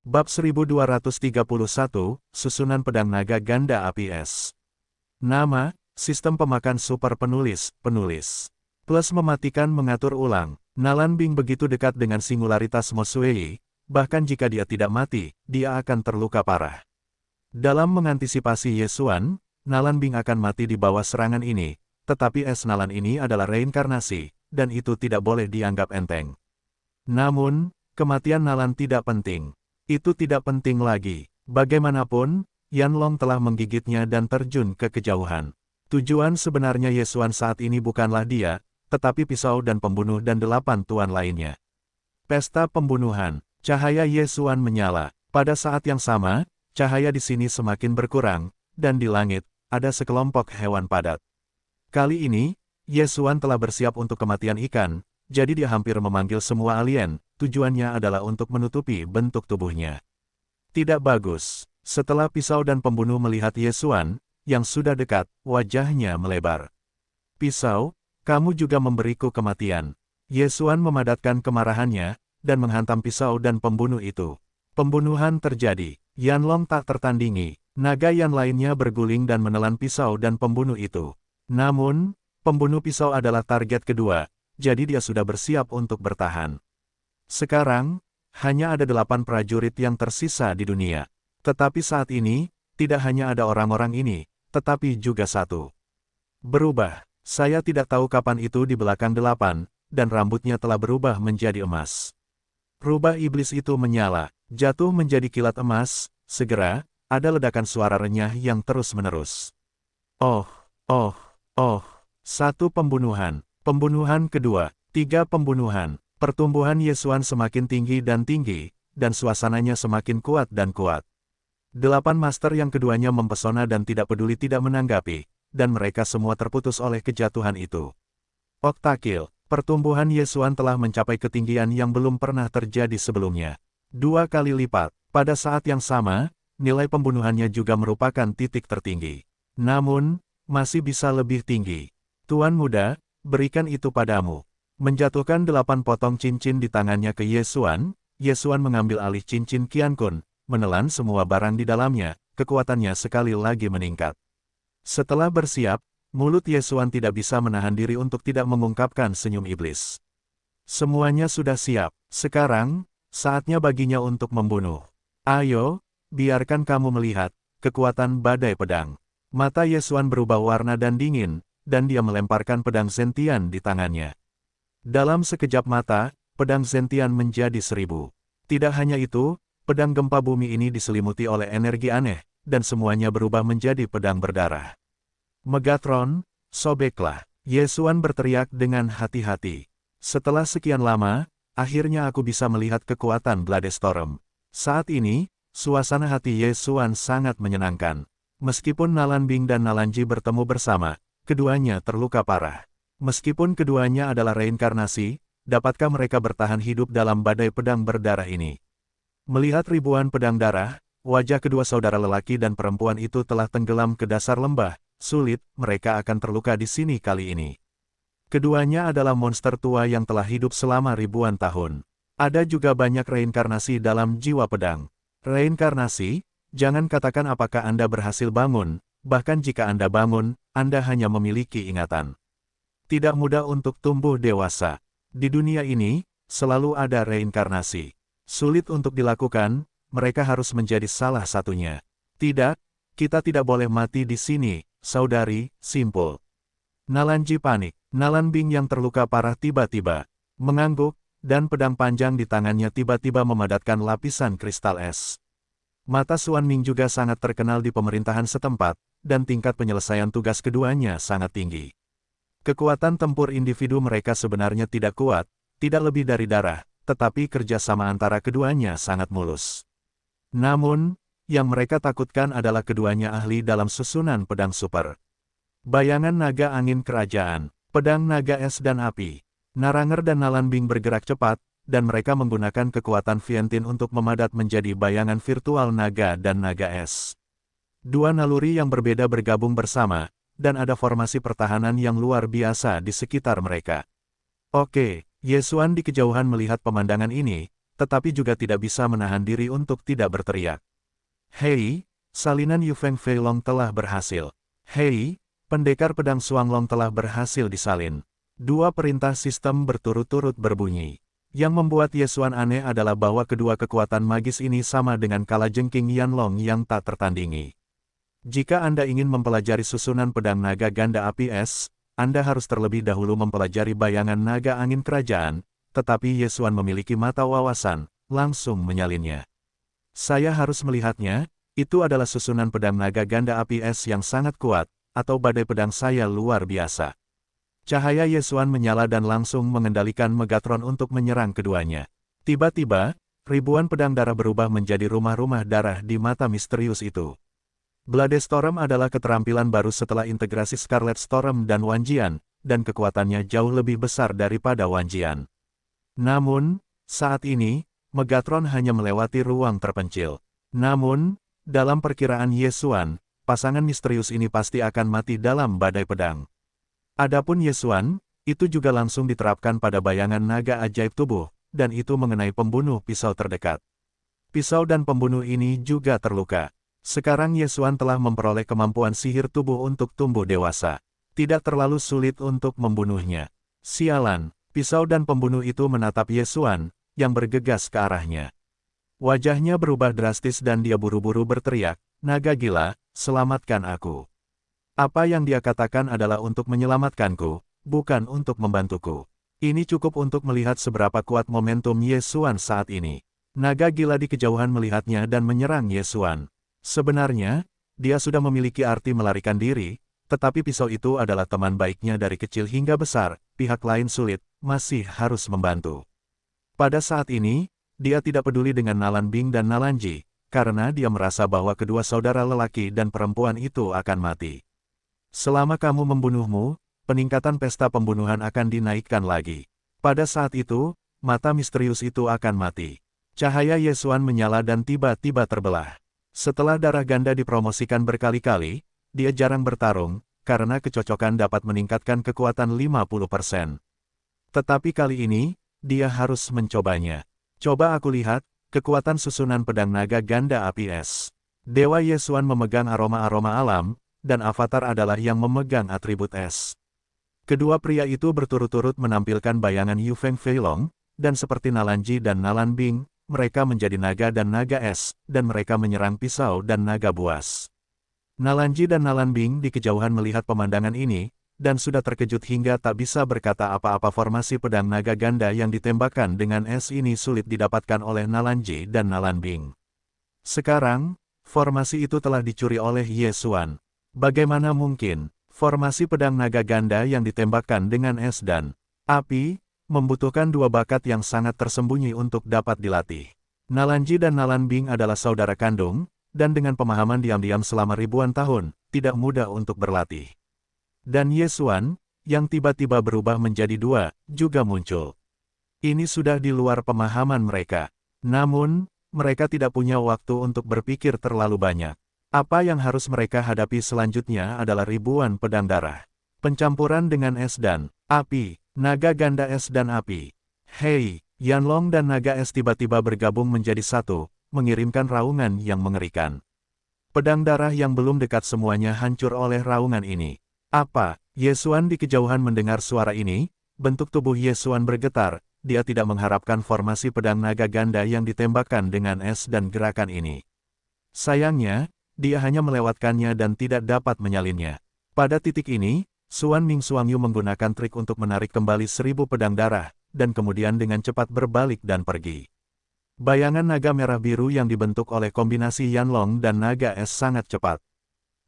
Bab 1231, Susunan Pedang Naga Ganda Api Es. Nama, Sistem Pemakan Super Penulis, Plus mematikan mengatur ulang. Nalan Bing begitu dekat dengan singularitas Mo Xuei, bahkan jika dia tidak mati, dia akan terluka parah. Dalam mengantisipasi Ye Xuan, Nalan Bing akan mati di bawah serangan ini, tetapi es Nalan ini adalah reinkarnasi, dan itu tidak boleh dianggap enteng. Namun, kematian Nalan tidak penting. Itu tidak penting lagi. Bagaimanapun, Yanlong telah menggigitnya dan terjun ke kejauhan. Tujuan sebenarnya Ye Xuan saat ini bukanlah dia, tetapi pisau dan pembunuh dan 8 tuan lainnya. Pesta pembunuhan. Cahaya Ye Xuan menyala. Pada saat yang sama, cahaya di sini semakin berkurang, dan di langit, ada sekelompok hewan padat. Kali ini, Ye Xuan telah bersiap untuk kematian ikan, jadi dia hampir memanggil semua alien. Tujuannya adalah untuk menutupi bentuk tubuhnya. Tidak bagus. Setelah pisau dan pembunuh melihat Ye Xuan, yang sudah dekat, wajahnya melebar. Pisau, kamu juga memberiku kematian. Ye Xuan memadatkan kemarahannya, dan menghantam pisau dan pembunuh itu. Pembunuhan terjadi. Yanlong tak tertandingi. Naga yang lainnya berguling dan menelan pisau dan pembunuh itu. Namun, pembunuh pisau adalah target kedua, jadi dia sudah bersiap untuk bertahan. Sekarang, hanya ada 8 prajurit yang tersisa di dunia. Tetapi saat ini, tidak hanya ada orang-orang ini, tetapi juga satu. Berubah. Saya tidak tahu kapan itu di belakang 8, dan rambutnya telah berubah menjadi emas. Rubah iblis itu menyala, jatuh menjadi kilat emas, segera, ada ledakan suara renyah yang terus-menerus. Oh, oh, oh, satu pembunuhan, pembunuhan kedua, 3 pembunuhan. Pertumbuhan Ye Xuan semakin tinggi, dan suasananya semakin kuat dan kuat. 8 master yang keduanya mempesona dan tidak peduli tidak menanggapi, dan mereka semua terputus oleh kejatuhan itu. Oktakil, pertumbuhan Ye Xuan telah mencapai ketinggian yang belum pernah terjadi sebelumnya. 2 kali lipat. Pada saat yang sama, nilai pembunuhannya juga merupakan titik tertinggi. Namun, masih bisa lebih tinggi. Tuan muda, berikan itu padamu. Menjatuhkan 8 potong cincin di tangannya ke Ye Xuan mengambil alih cincin Qiankun, menelan semua barang di dalamnya, kekuatannya sekali lagi meningkat. Setelah bersiap, mulut Ye Xuan tidak bisa menahan diri untuk tidak mengungkapkan senyum iblis. Semuanya sudah siap, sekarang, saatnya baginya untuk membunuh. Ayo, biarkan kamu melihat, kekuatan badai pedang. Mata Ye Xuan berubah warna dan dingin, dan dia melemparkan pedang Zentian di tangannya. Dalam sekejap mata, pedang Zentian menjadi 1000. Tidak hanya itu, pedang gempa bumi ini diselimuti oleh energi aneh, dan semuanya berubah menjadi pedang berdarah. Megatron, sobeklah. Ye Xuan berteriak dengan hati-hati. Setelah sekian lama, akhirnya aku bisa melihat kekuatan Bladestorm. Saat ini, suasana hati Ye Xuan sangat menyenangkan. Meskipun Nalan Bing dan Nalanji bertemu bersama, keduanya terluka parah. Meskipun keduanya adalah reinkarnasi, dapatkah mereka bertahan hidup dalam badai pedang berdarah ini? Melihat ribuan pedang darah, wajah kedua saudara lelaki dan perempuan itu telah tenggelam ke dasar lembah, sulit, mereka akan terluka di sini kali ini. Keduanya adalah monster tua yang telah hidup selama ribuan tahun. Ada juga banyak reinkarnasi dalam jiwa pedang. Reinkarnasi, jangan katakan apakah Anda berhasil bangun, bahkan jika Anda bangun, Anda hanya memiliki ingatan. Tidak mudah untuk tumbuh dewasa. Di dunia ini, selalu ada reinkarnasi. Sulit untuk dilakukan, mereka harus menjadi salah satunya. Tidak, kita tidak boleh mati di sini, saudari, simpul. Nalanji panik. Nalan Bing yang terluka parah tiba-tiba mengangguk, dan pedang panjang di tangannya tiba-tiba memadatkan lapisan kristal es. Mata Xuan Ming juga sangat terkenal di pemerintahan setempat, dan tingkat penyelesaian tugas keduanya sangat tinggi. Kekuatan tempur individu mereka sebenarnya tidak kuat, tidak lebih dari darah, tetapi kerjasama antara keduanya sangat mulus. Namun, yang mereka takutkan adalah keduanya ahli dalam susunan pedang super. Bayangan naga angin kerajaan, pedang naga es dan api. Naranger dan Nalan Bing bergerak cepat, dan mereka menggunakan kekuatan Vientin untuk memadat menjadi bayangan virtual naga dan naga es. 2 naluri yang berbeda bergabung bersama, dan ada formasi pertahanan yang luar biasa di sekitar mereka. Oke, Ye Xuan di kejauhan melihat pemandangan ini, tetapi juga tidak bisa menahan diri untuk tidak berteriak. Hei, salinan Yu Feng Fei Long telah berhasil. Hei, pendekar pedang Xuanglong telah berhasil disalin. Dua perintah sistem berturut-turut berbunyi. Yang membuat Ye Xuan aneh adalah bahwa kedua kekuatan magis ini sama dengan kalajengking Yanlong yang tak tertandingi. Jika Anda ingin mempelajari susunan pedang naga ganda api es, Anda harus terlebih dahulu mempelajari bayangan naga angin kerajaan, tetapi Ye Xuan memiliki mata wawasan, langsung menyalinnya. Saya harus melihatnya, itu adalah susunan pedang naga ganda api es yang sangat kuat, atau badai pedang saya luar biasa. Cahaya Ye Xuan menyala dan langsung mengendalikan Megatron untuk menyerang keduanya. Tiba-tiba, ribuan pedang darah berubah menjadi rumah-rumah darah di mata misterius itu. Bladestorm adalah keterampilan baru setelah integrasi Scarlet Storm dan Wanjian, dan kekuatannya jauh lebih besar daripada Wanjian. Namun, saat ini, Megatron hanya melewati ruang terpencil. Namun, dalam perkiraan Ye Xuan, pasangan misterius ini pasti akan mati dalam badai pedang. Adapun Ye Xuan, itu juga langsung diterapkan pada bayangan naga ajaib tubuh, dan itu mengenai pembunuh pisau terdekat. Pisau dan pembunuh ini juga terluka. Sekarang Ye Xuan telah memperoleh kemampuan sihir tubuh untuk tumbuh dewasa. Tidak terlalu sulit untuk membunuhnya. Sialan, pisau dan pembunuh itu menatap Ye Xuan, yang bergegas ke arahnya. Wajahnya berubah drastis dan dia buru-buru berteriak, "Naga gila, selamatkan aku." Apa yang dia katakan adalah untuk menyelamatkanku, bukan untuk membantuku. Ini cukup untuk melihat seberapa kuat momentum Ye Xuan saat ini. Naga gila di kejauhan melihatnya dan menyerang Ye Xuan. Sebenarnya, dia sudah memiliki arti melarikan diri, tetapi pisau itu adalah teman baiknya dari kecil hingga besar, pihak lain sulit, masih harus membantu. Pada saat ini, dia tidak peduli dengan Nalan Bing dan Nalan Ji, karena dia merasa bahwa kedua saudara lelaki dan perempuan itu akan mati. Selama kamu membunuhmu, peningkatan pesta pembunuhan akan dinaikkan lagi. Pada saat itu, mata misterius itu akan mati. Cahaya Ye Xuan menyala dan tiba-tiba terbelah. Setelah darah ganda dipromosikan berkali-kali, dia jarang bertarung, karena kecocokan dapat meningkatkan kekuatan 50%. Tetapi kali ini, dia harus mencobanya. Coba aku lihat, kekuatan susunan pedang naga ganda api es. Dewa Ye Xuan memegang aroma-aroma alam, dan avatar adalah yang memegang atribut es. Kedua pria itu berturut-turut menampilkan bayangan Yu Feng Fei Long, dan seperti Nalan Ji dan Nalan Bing, mereka menjadi naga dan naga es, dan mereka menyerang pisau dan naga buas. Nalan Ji dan Nalan Bing di kejauhan melihat pemandangan ini, dan sudah terkejut hingga tak bisa berkata apa-apa. Formasi pedang naga ganda yang ditembakkan dengan es ini sulit didapatkan oleh Nalan Ji dan Nalan Bing. Sekarang, formasi itu telah dicuri oleh Ye Xuan. Bagaimana mungkin, formasi pedang naga ganda yang ditembakkan dengan es dan api, membutuhkan dua bakat yang sangat tersembunyi untuk dapat dilatih. Nalan Ji dan Nalan Bing adalah saudara kandung, dan dengan pemahaman diam-diam selama ribuan tahun, tidak mudah untuk berlatih. Dan Ye Xuan, yang tiba-tiba berubah menjadi dua, juga muncul. Ini sudah di luar pemahaman mereka. Namun, mereka tidak punya waktu untuk berpikir terlalu banyak. Apa yang harus mereka hadapi selanjutnya adalah ribuan pedang darah. Pencampuran dengan es dan api, naga ganda es dan api. Hei, Yanlong dan naga es tiba-tiba bergabung menjadi satu, mengirimkan raungan yang mengerikan. Pedang darah yang belum dekat semuanya hancur oleh raungan ini. Apa? Ye Xuan di kejauhan mendengar suara ini, bentuk tubuh Ye Xuan bergetar, dia tidak mengharapkan formasi pedang naga ganda yang ditembakkan dengan es dan gerakan ini. Sayangnya, dia hanya melewatkannya dan tidak dapat menyalinnya. Pada titik ini, Xuan Ming Xuangyu menggunakan trik untuk menarik kembali 1000 pedang darah, dan kemudian dengan cepat berbalik dan pergi. Bayangan naga merah biru yang dibentuk oleh kombinasi Yanlong dan naga es sangat cepat.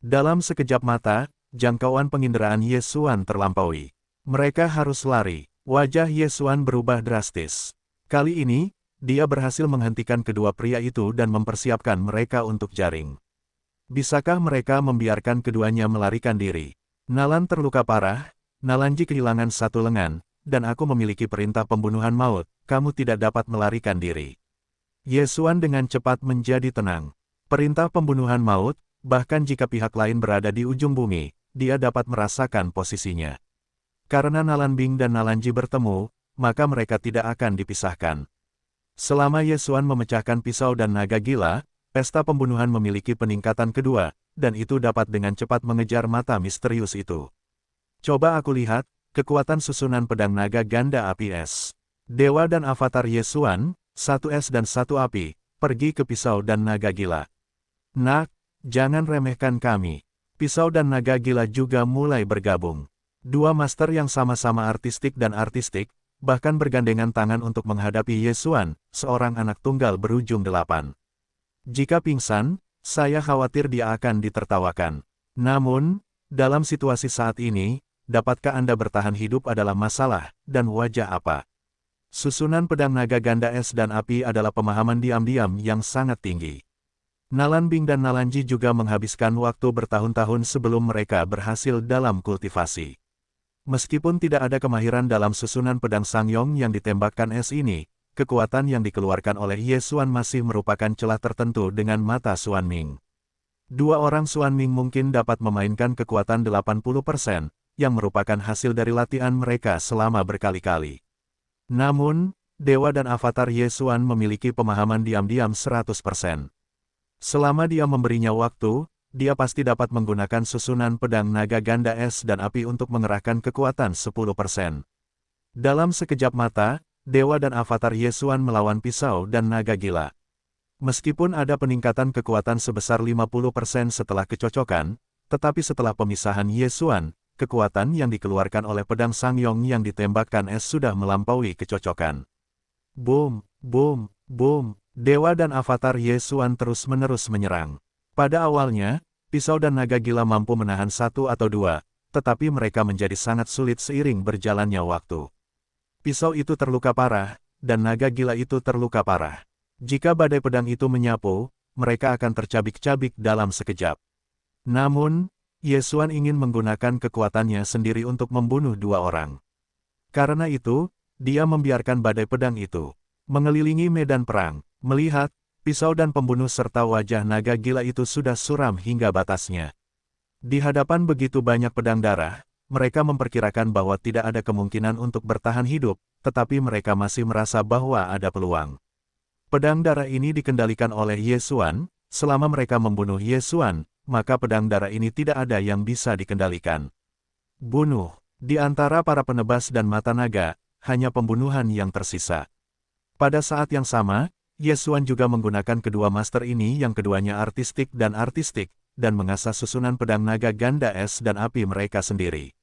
Dalam sekejap mata, jangkauan penginderaan Ye Xuan terlampaui. Mereka harus lari. Wajah Ye Xuan berubah drastis. Kali ini, dia berhasil menghentikan kedua pria itu dan mempersiapkan mereka untuk jaring. Bisakah mereka membiarkan keduanya melarikan diri? Nalan terluka parah, Nalan Ji kehilangan satu lengan, dan aku memiliki perintah pembunuhan maut, kamu tidak dapat melarikan diri. Ye Xuan dengan cepat menjadi tenang. Perintah pembunuhan maut, bahkan jika pihak lain berada di ujung bumi, dia dapat merasakan posisinya. Karena Nalan Bing dan Nalan Ji bertemu, maka mereka tidak akan dipisahkan. Selama Yesuan memecahkan pisau dan naga gila, pesta pembunuhan memiliki peningkatan kedua, dan itu dapat dengan cepat mengejar mata misterius itu. Coba aku lihat, kekuatan susunan pedang naga ganda api es. Dewa dan avatar Yesuan, satu es dan satu api, pergi ke pisau dan naga gila. Nak, jangan remehkan kami. Pisau dan naga gila juga mulai bergabung. Dua master yang sama-sama artistik dan artistik, bahkan bergandengan tangan untuk menghadapi Yesuan, seorang anak tunggal berujung 8. Jika pingsan, saya khawatir dia akan ditertawakan. Namun, dalam situasi saat ini, dapatkah Anda bertahan hidup adalah masalah, dan wajah apa? Susunan pedang naga ganda es dan api adalah pemahaman diam-diam yang sangat tinggi. Nalan Bing dan Nalanji juga menghabiskan waktu bertahun-tahun sebelum mereka berhasil dalam kultivasi. Meskipun tidak ada kemahiran dalam susunan pedang Sangyong yang ditembakkan es ini, kekuatan yang dikeluarkan oleh Yesuan masih merupakan celah tertentu dengan mata Xuanming. Dua orang Xuanming mungkin dapat memainkan kekuatan 80%, yang merupakan hasil dari latihan mereka selama berkali-kali. Namun, Dewa dan Avatar Yesuan memiliki pemahaman diam-diam 100%. Selama dia memberinya waktu, dia pasti dapat menggunakan susunan pedang naga ganda es dan api untuk mengerahkan kekuatan 10%. Dalam sekejap mata, Dewa dan Avatar Yesuan melawan pisau dan naga gila. Meskipun ada peningkatan kekuatan sebesar 50% setelah kecocokan, tetapi setelah pemisahan Yesuan, kekuatan yang dikeluarkan oleh pedang Sangyong yang ditembakkan es sudah melampaui kecocokan. Boom, boom, boom, Dewa dan Avatar Yesuan terus-menerus menyerang. Pada awalnya, pisau dan naga gila mampu menahan satu atau dua, tetapi mereka menjadi sangat sulit seiring berjalannya waktu. Pisau itu terluka parah, dan naga gila itu terluka parah. Jika badai pedang itu menyapu, mereka akan tercabik-cabik dalam sekejap. Namun, Yesuan ingin menggunakan kekuatannya sendiri untuk membunuh dua orang. Karena itu, dia membiarkan badai pedang itu mengelilingi medan perang, melihat pisau dan pembunuh serta wajah naga gila itu sudah suram hingga batasnya. Di hadapan begitu banyak pedang darah, mereka memperkirakan bahwa tidak ada kemungkinan untuk bertahan hidup, tetapi mereka masih merasa bahwa ada peluang. Pedang darah ini dikendalikan oleh Yesuan, selama mereka membunuh Yesuan, maka pedang darah ini tidak ada yang bisa dikendalikan. Bunuh. Di antara para penebas dan mata naga, hanya pembunuhan yang tersisa. Pada saat yang sama, Yesuan juga menggunakan kedua master ini yang keduanya artistik, dan mengasah susunan pedang naga ganda es dan api mereka sendiri.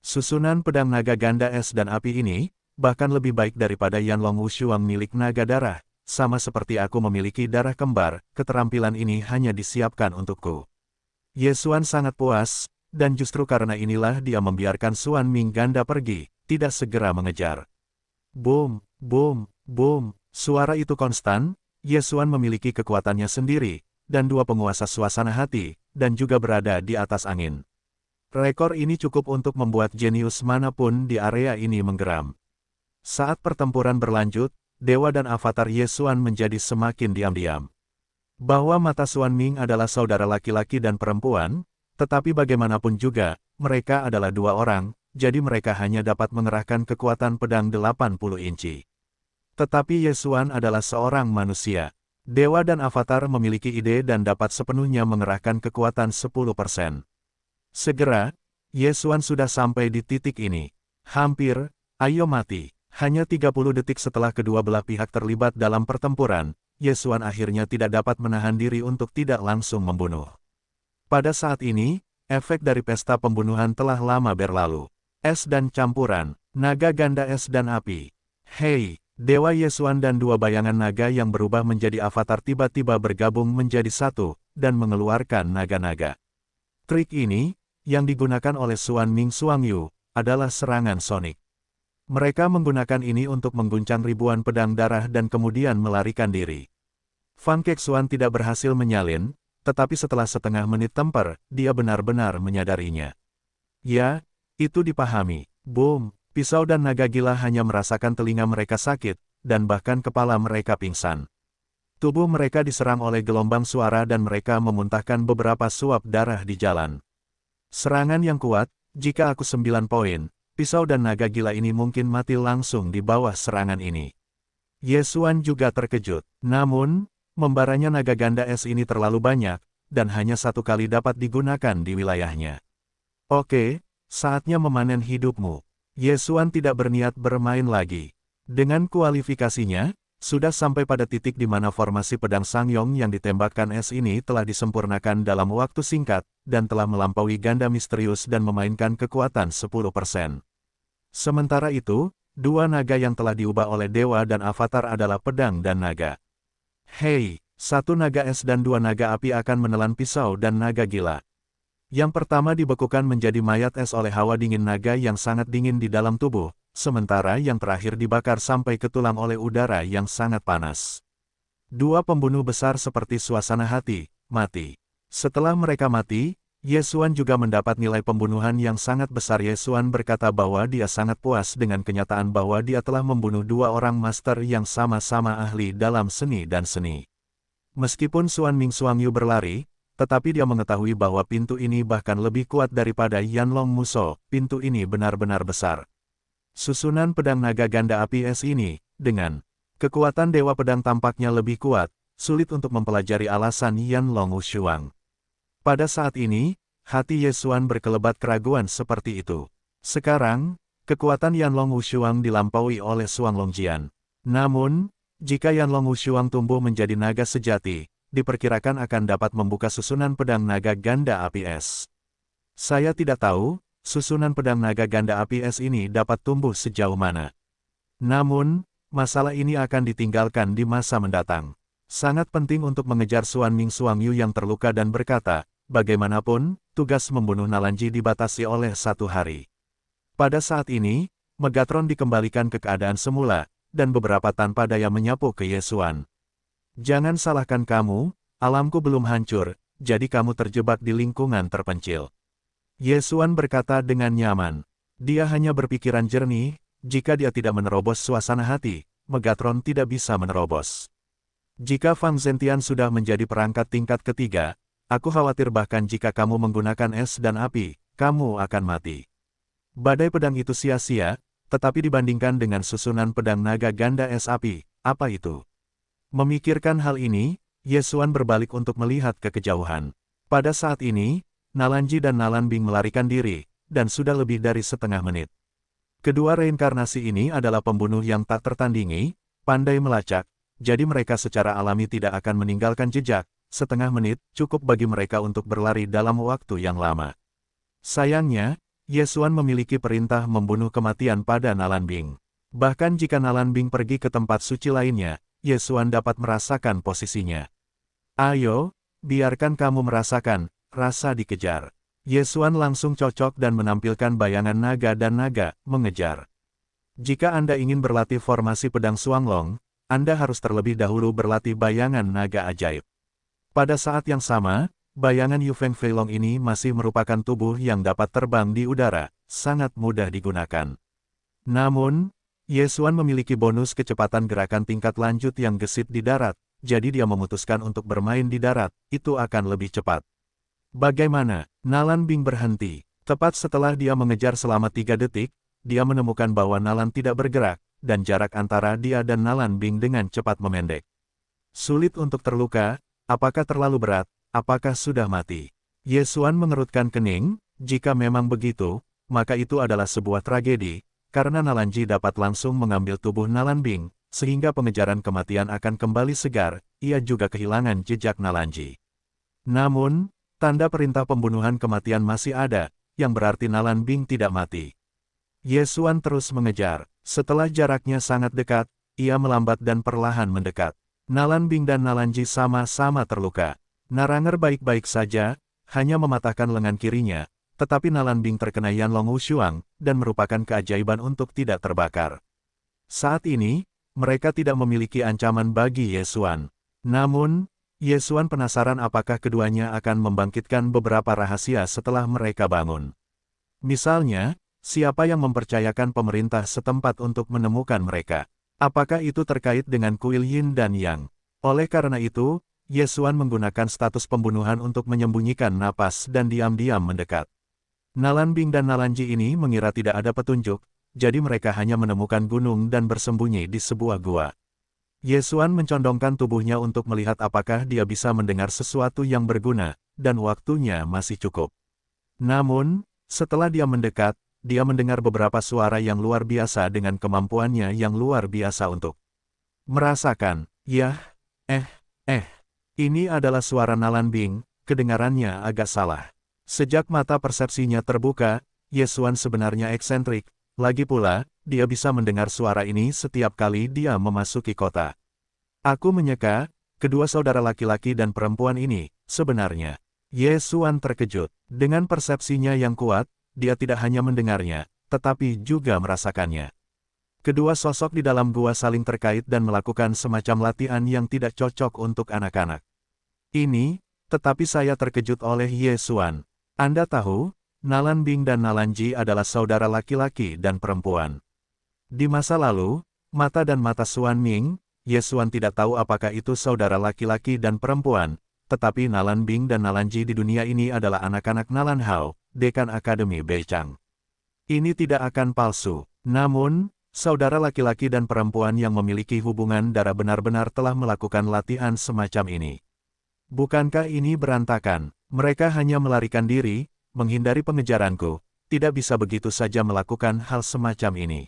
Susunan pedang naga ganda es dan api ini, bahkan lebih baik daripada Yanlong Wushuang milik naga darah, sama seperti aku memiliki darah kembar, keterampilan ini hanya disiapkan untukku. Yesuan sangat puas, dan justru karena inilah dia membiarkan Xuanming ganda pergi, tidak segera mengejar. Boom, boom, boom. Suara itu konstan, Yesuan memiliki kekuatannya sendiri, dan dua penguasa suasana hati, dan juga berada di atas angin. Rekor ini cukup untuk membuat jenius manapun di area ini menggeram. Saat pertempuran berlanjut, Dewa dan Avatar Yesuan menjadi semakin diam-diam. Bahwa mata Xuanming adalah saudara laki-laki dan perempuan, tetapi bagaimanapun juga, mereka adalah dua orang, jadi mereka hanya dapat mengerahkan kekuatan pedang 80 inci. Tetapi Yesuan adalah seorang manusia. Dewa dan Avatar memiliki ide dan dapat sepenuhnya mengerahkan kekuatan 10%. Segera, Yesuan sudah sampai di titik ini. Hampir, ayo mati. Hanya 30 detik setelah kedua belah pihak terlibat dalam pertempuran, Yesuan akhirnya tidak dapat menahan diri untuk tidak langsung membunuh. Pada saat ini, efek dari pesta pembunuhan telah lama berlalu. Es dan campuran, naga ganda es dan api. Hei! Dewa Yesuan dan dua bayangan naga yang berubah menjadi avatar tiba-tiba bergabung menjadi satu, dan mengeluarkan naga-naga. Trik ini, yang digunakan oleh Xuanming Xuangyu, adalah serangan sonik. Mereka menggunakan ini untuk mengguncang ribuan pedang darah dan kemudian melarikan diri. Fan Kexuan tidak berhasil menyalin, tetapi setelah setengah menit temper, dia benar-benar menyadarinya. Ya, itu dipahami. Boom! Pisau dan naga gila hanya merasakan telinga mereka sakit, dan bahkan kepala mereka pingsan. Tubuh mereka diserang oleh gelombang suara dan mereka memuntahkan beberapa suap darah di jalan. Serangan yang kuat, jika aku 9 poin, pisau dan naga gila ini mungkin mati langsung di bawah serangan ini. Ye Xuan juga terkejut. Namun, membaranya naga ganda es ini terlalu banyak, dan hanya satu kali dapat digunakan di wilayahnya. Oke, saatnya memanen hidupmu. Ye Xuan tidak berniat bermain lagi. Dengan kualifikasinya, sudah sampai pada titik di mana formasi pedang Sangyong yang ditembakkan es ini telah disempurnakan dalam waktu singkat, dan telah melampaui ganda misterius dan memainkan kekuatan 10%. Sementara itu, dua naga yang telah diubah oleh dewa dan avatar adalah pedang dan naga. Hei, satu naga es dan dua naga api akan menelan pisau dan naga gila. Yang pertama dibekukan menjadi mayat es oleh hawa dingin naga yang sangat dingin di dalam tubuh, sementara yang terakhir dibakar sampai ke tulang oleh udara yang sangat panas. Dua pembunuh besar seperti suasana hati, mati. Setelah mereka mati, Ye Xuan juga mendapat nilai pembunuhan yang sangat besar. Ye Xuan berkata bahwa dia sangat puas dengan kenyataan bahwa dia telah membunuh dua orang master yang sama-sama ahli dalam seni dan seni. Meskipun Xuan Ming Xuangyu berlari, tetapi dia mengetahui bahwa pintu ini bahkan lebih kuat daripada Yanlong Muso. Pintu ini benar-benar besar. Susunan pedang naga ganda api es ini, dengan kekuatan dewa pedang tampaknya lebih kuat, sulit untuk mempelajari alasan Yanlong Wushuang. Pada saat ini, hati Ye Xuan berkelebat keraguan seperti itu. Sekarang, kekuatan Yanlong Wushuang dilampaui oleh Suang Longjian. Namun, jika Yanlong Wushuang tumbuh menjadi naga sejati, diperkirakan akan dapat membuka susunan pedang naga ganda api es. Saya tidak tahu, susunan pedang naga ganda api es ini dapat tumbuh sejauh mana. Namun, masalah ini akan ditinggalkan di masa mendatang. Sangat penting untuk mengejar Xuan Ming Xuangyu yang terluka dan berkata, bagaimanapun, tugas membunuh Nalanji dibatasi oleh 1 hari. Pada saat ini, Megatron dikembalikan ke keadaan semula, dan beberapa tanpa daya menyapu ke Ye Xuan. Jangan salahkan kamu, alamku belum hancur, jadi kamu terjebak di lingkungan terpencil. Ye Xuan berkata dengan nyaman. Dia hanya berpikiran jernih, jika dia tidak menerobos suasana hati, Megatron tidak bisa menerobos. Jika Fang Zentian sudah menjadi perangkat tingkat ketiga, aku khawatir bahkan jika kamu menggunakan es dan api, kamu akan mati. Badai pedang itu sia-sia, tetapi dibandingkan dengan susunan pedang naga ganda es api, apa itu? Memikirkan hal ini, Ye Xuan berbalik untuk melihat ke kejauhan. Pada saat ini, Nalanji dan Nalanbing melarikan diri, dan sudah lebih dari setengah menit. Kedua reinkarnasi ini adalah pembunuh yang tak tertandingi, pandai melacak, jadi mereka secara alami tidak akan meninggalkan jejak. Setengah menit cukup bagi mereka untuk berlari dalam waktu yang lama. Sayangnya, Ye Xuan memiliki perintah membunuh kematian pada Nalanbing. Bahkan jika Nalanbing pergi ke tempat suci lainnya, Ye Xuan dapat merasakan posisinya. Ayo, biarkan kamu merasakan rasa dikejar. Ye Xuan langsung cocok dan menampilkan bayangan naga dan naga mengejar. Jika Anda ingin berlatih formasi pedang Xuanglong, Anda harus terlebih dahulu berlatih bayangan naga ajaib. Pada saat yang sama, bayangan Yu Feng Feilong ini masih merupakan tubuh yang dapat terbang di udara, sangat mudah digunakan. Namun, Ye Xuan memiliki bonus kecepatan gerakan tingkat lanjut yang gesit di darat, jadi dia memutuskan untuk bermain di darat, itu akan lebih cepat. Bagaimana? Nalanbing berhenti. Tepat setelah dia mengejar selama 3 detik, dia menemukan bahwa Nalan tidak bergerak, dan jarak antara dia dan Nalanbing dengan cepat memendek. Sulit untuk terluka, apakah terlalu berat, apakah sudah mati? Ye Xuan mengerutkan kening, jika memang begitu, maka itu adalah sebuah tragedi, karena Nalanji dapat langsung mengambil tubuh Nalanbing, sehingga pengejaran kematian akan kembali segar, ia juga kehilangan jejak Nalanji. Namun, tanda perintah pembunuhan kematian masih ada, yang berarti Nalanbing tidak mati. Ye Xuan terus mengejar. Setelah jaraknya sangat dekat, ia melambat dan perlahan mendekat. Nalanbing dan Nalanji sama-sama terluka. Naranger baik-baik saja, hanya mematahkan lengan kirinya, tetapi Nalanbing terkena Yanlong Wushuang, dan merupakan keajaiban untuk tidak terbakar. Saat ini, mereka tidak memiliki ancaman bagi Ye Xuan. Namun, Ye Xuan penasaran apakah keduanya akan membangkitkan beberapa rahasia setelah mereka bangun. Misalnya, siapa yang mempercayakan pemerintah setempat untuk menemukan mereka? Apakah itu terkait dengan kuil Yin dan Yang? Oleh karena itu, Ye Xuan menggunakan status pembunuhan untuk menyembunyikan napas dan diam-diam mendekat. Nalanbing dan Nalanji ini mengira tidak ada petunjuk, jadi mereka hanya menemukan gunung dan bersembunyi di sebuah gua. Ye Xuan mencondongkan tubuhnya untuk melihat apakah dia bisa mendengar sesuatu yang berguna, dan waktunya masih cukup. Namun, setelah dia mendekat, dia mendengar beberapa suara yang luar biasa dengan kemampuannya yang luar biasa untuk merasakan. Yah, ini adalah suara Nalan Bing, kedengarannya agak salah. Sejak mata persepsinya terbuka, Ye Xuan sebenarnya eksentrik, lagi pula, dia bisa mendengar suara ini setiap kali dia memasuki kota. Aku menyeka, kedua saudara laki-laki dan perempuan ini, sebenarnya. Ye Xuan terkejut. Dengan persepsinya yang kuat, dia tidak hanya mendengarnya, tetapi juga merasakannya. Kedua sosok di dalam gua saling terkait dan melakukan semacam latihan yang tidak cocok untuk anak-anak. Ini, tetapi saya terkejut oleh Ye Xuan. Anda tahu, Nalan Bing dan Nalan Ji adalah saudara laki-laki dan perempuan. Di masa lalu, mata dan mata Xuan Ming, Ye Xuan tidak tahu apakah itu saudara laki-laki dan perempuan, tetapi Nalan Bing dan Nalan Ji di dunia ini adalah anak-anak Nalan Hao, dekan Akademi Beichang. Ini tidak akan palsu. Namun, saudara laki-laki dan perempuan yang memiliki hubungan darah benar-benar telah melakukan latihan semacam ini. Bukankah ini berantakan? Mereka hanya melarikan diri, menghindari pengejaranku, tidak bisa begitu saja melakukan hal semacam ini.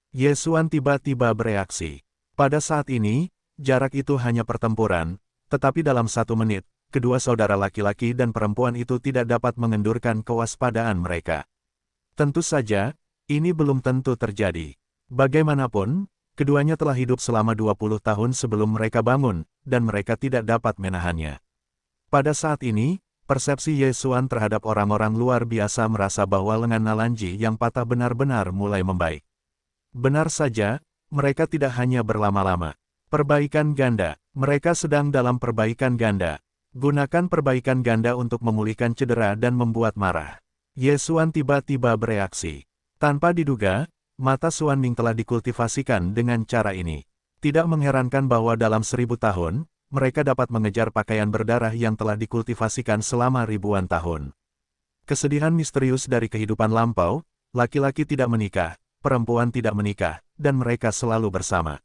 Ye Xuan tiba-tiba bereaksi. Pada saat ini, jarak itu hanya pertempuran, tetapi dalam 1 menit, kedua saudara laki-laki dan perempuan itu tidak dapat mengendurkan kewaspadaan mereka. Tentu saja, ini belum tentu terjadi. Bagaimanapun, keduanya telah hidup selama 20 tahun sebelum mereka bangun, dan mereka tidak dapat menahannya. Pada saat ini, persepsi Ye Xuan terhadap orang-orang luar biasa merasa bahwa lengan Nalan Ji yang patah benar-benar mulai membaik. Benar saja, mereka tidak hanya berlama-lama. Perbaikan ganda, mereka sedang dalam perbaikan ganda. Gunakan perbaikan ganda untuk memulihkan cedera dan membuat marah. Ye Xuan tiba-tiba bereaksi. Tanpa diduga, mata Xuan Ming telah dikultivasikan dengan cara ini. Tidak mengherankan bahwa dalam 1000 tahun, mereka dapat mengejar pakaian berdarah yang telah dikultivasikan selama ribuan tahun. Kesedihan misterius dari kehidupan lampau, laki-laki tidak menikah, perempuan tidak menikah, dan mereka selalu bersama.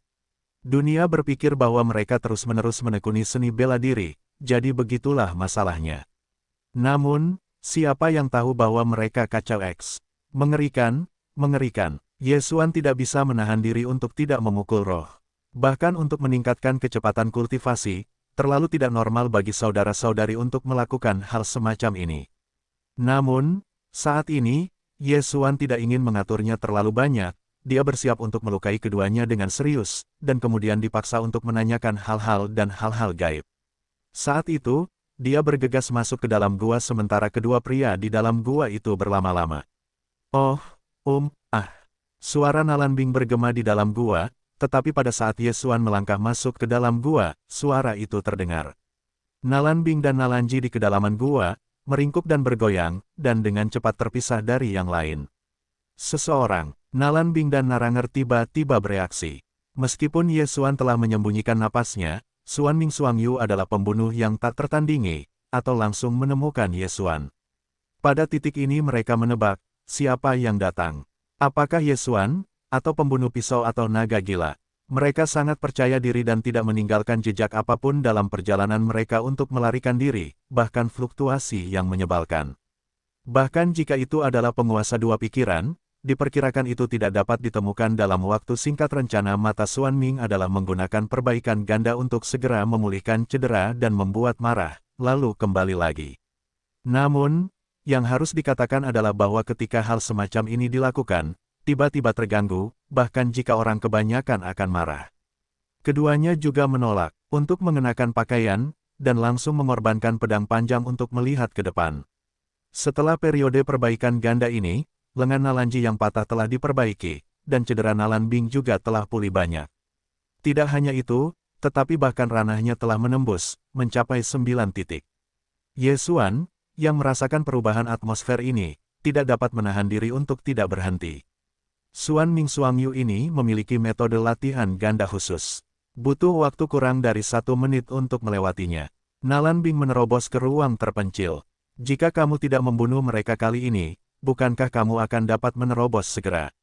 Dunia berpikir bahwa mereka terus-menerus menekuni seni bela diri, jadi begitulah masalahnya. Namun, siapa yang tahu bahwa mereka kacau X? Mengerikan, mengerikan. Ye Xuan tidak bisa menahan diri untuk tidak memukul roh. Bahkan untuk meningkatkan kecepatan kultivasi, terlalu tidak normal bagi saudara-saudari untuk melakukan hal semacam ini. Namun, saat ini, Ye Xuan tidak ingin mengaturnya terlalu banyak, dia bersiap untuk melukai keduanya dengan serius, dan kemudian dipaksa untuk menanyakan hal-hal dan hal-hal gaib. Saat itu, dia bergegas masuk ke dalam gua sementara kedua pria di dalam gua itu berlama-lama. Oh, Suara Nalan Bing bergema di dalam gua, tetapi pada saat Ye Xuan melangkah masuk ke dalam gua, suara itu terdengar. Nalan Bing dan Nalan Ji di kedalaman gua, meringkuk dan bergoyang, dan dengan cepat terpisah dari yang lain. Seseorang, Nalan Bing dan Naranger tiba-tiba bereaksi. Meskipun Ye Xuan telah menyembunyikan napasnya, Xuan Ming Xuangyu adalah pembunuh yang tak tertandingi, atau langsung menemukan Ye Xuan. Pada titik ini mereka menebak, siapa yang datang. Apakah Ye Xuan, atau pembunuh pisau atau naga gila? Mereka sangat percaya diri dan tidak meninggalkan jejak apapun dalam perjalanan mereka untuk melarikan diri, bahkan fluktuasi yang menyebalkan. Bahkan jika itu adalah penguasa dua pikiran, diperkirakan itu tidak dapat ditemukan dalam waktu singkat. Rencana mata Xuan Ming adalah menggunakan perbaikan ganda untuk segera memulihkan cedera dan membuat marah, lalu kembali lagi. Namun, yang harus dikatakan adalah bahwa ketika hal semacam ini dilakukan, tiba-tiba terganggu, bahkan jika orang kebanyakan akan marah. Keduanya juga menolak untuk mengenakan pakaian, dan langsung mengorbankan pedang panjang untuk melihat ke depan. Setelah periode perbaikan ganda ini, lengan Nalan Ji yang patah telah diperbaiki, dan cedera Nalan Bing juga telah pulih banyak. Tidak hanya itu, tetapi bahkan ranahnya telah menembus, mencapai 9 titik. Ye Xuan, yang merasakan perubahan atmosfer ini, tidak dapat menahan diri untuk tidak berhenti. Xuan Ming Xuangyu ini memiliki metode latihan ganda khusus. Butuh waktu kurang dari 1 menit untuk melewatinya. Nalan Bing menerobos ke ruang terpencil. Jika kamu tidak membunuh mereka kali ini, bukankah kamu akan dapat menerobos segera?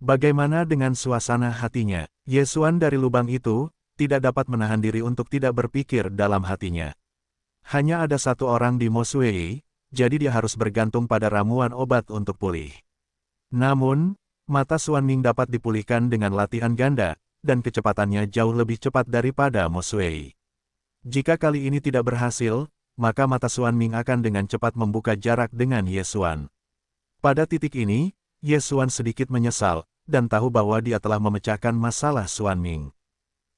Bagaimana dengan suasana hatinya? Ye Xuan dari lubang itu, tidak dapat menahan diri untuk tidak berpikir dalam hatinya. Hanya ada satu orang di Mosuei, jadi dia harus bergantung pada ramuan obat untuk pulih. Namun, mata Xuan Ming dapat dipulihkan dengan latihan ganda, dan kecepatannya jauh lebih cepat daripada Mosuei. Jika kali ini tidak berhasil, maka mata Xuan Ming akan dengan cepat membuka jarak dengan Ye Xuan. Pada titik ini, Ye Xuan sedikit menyesal, dan tahu bahwa dia telah memecahkan masalah Xuan Ming.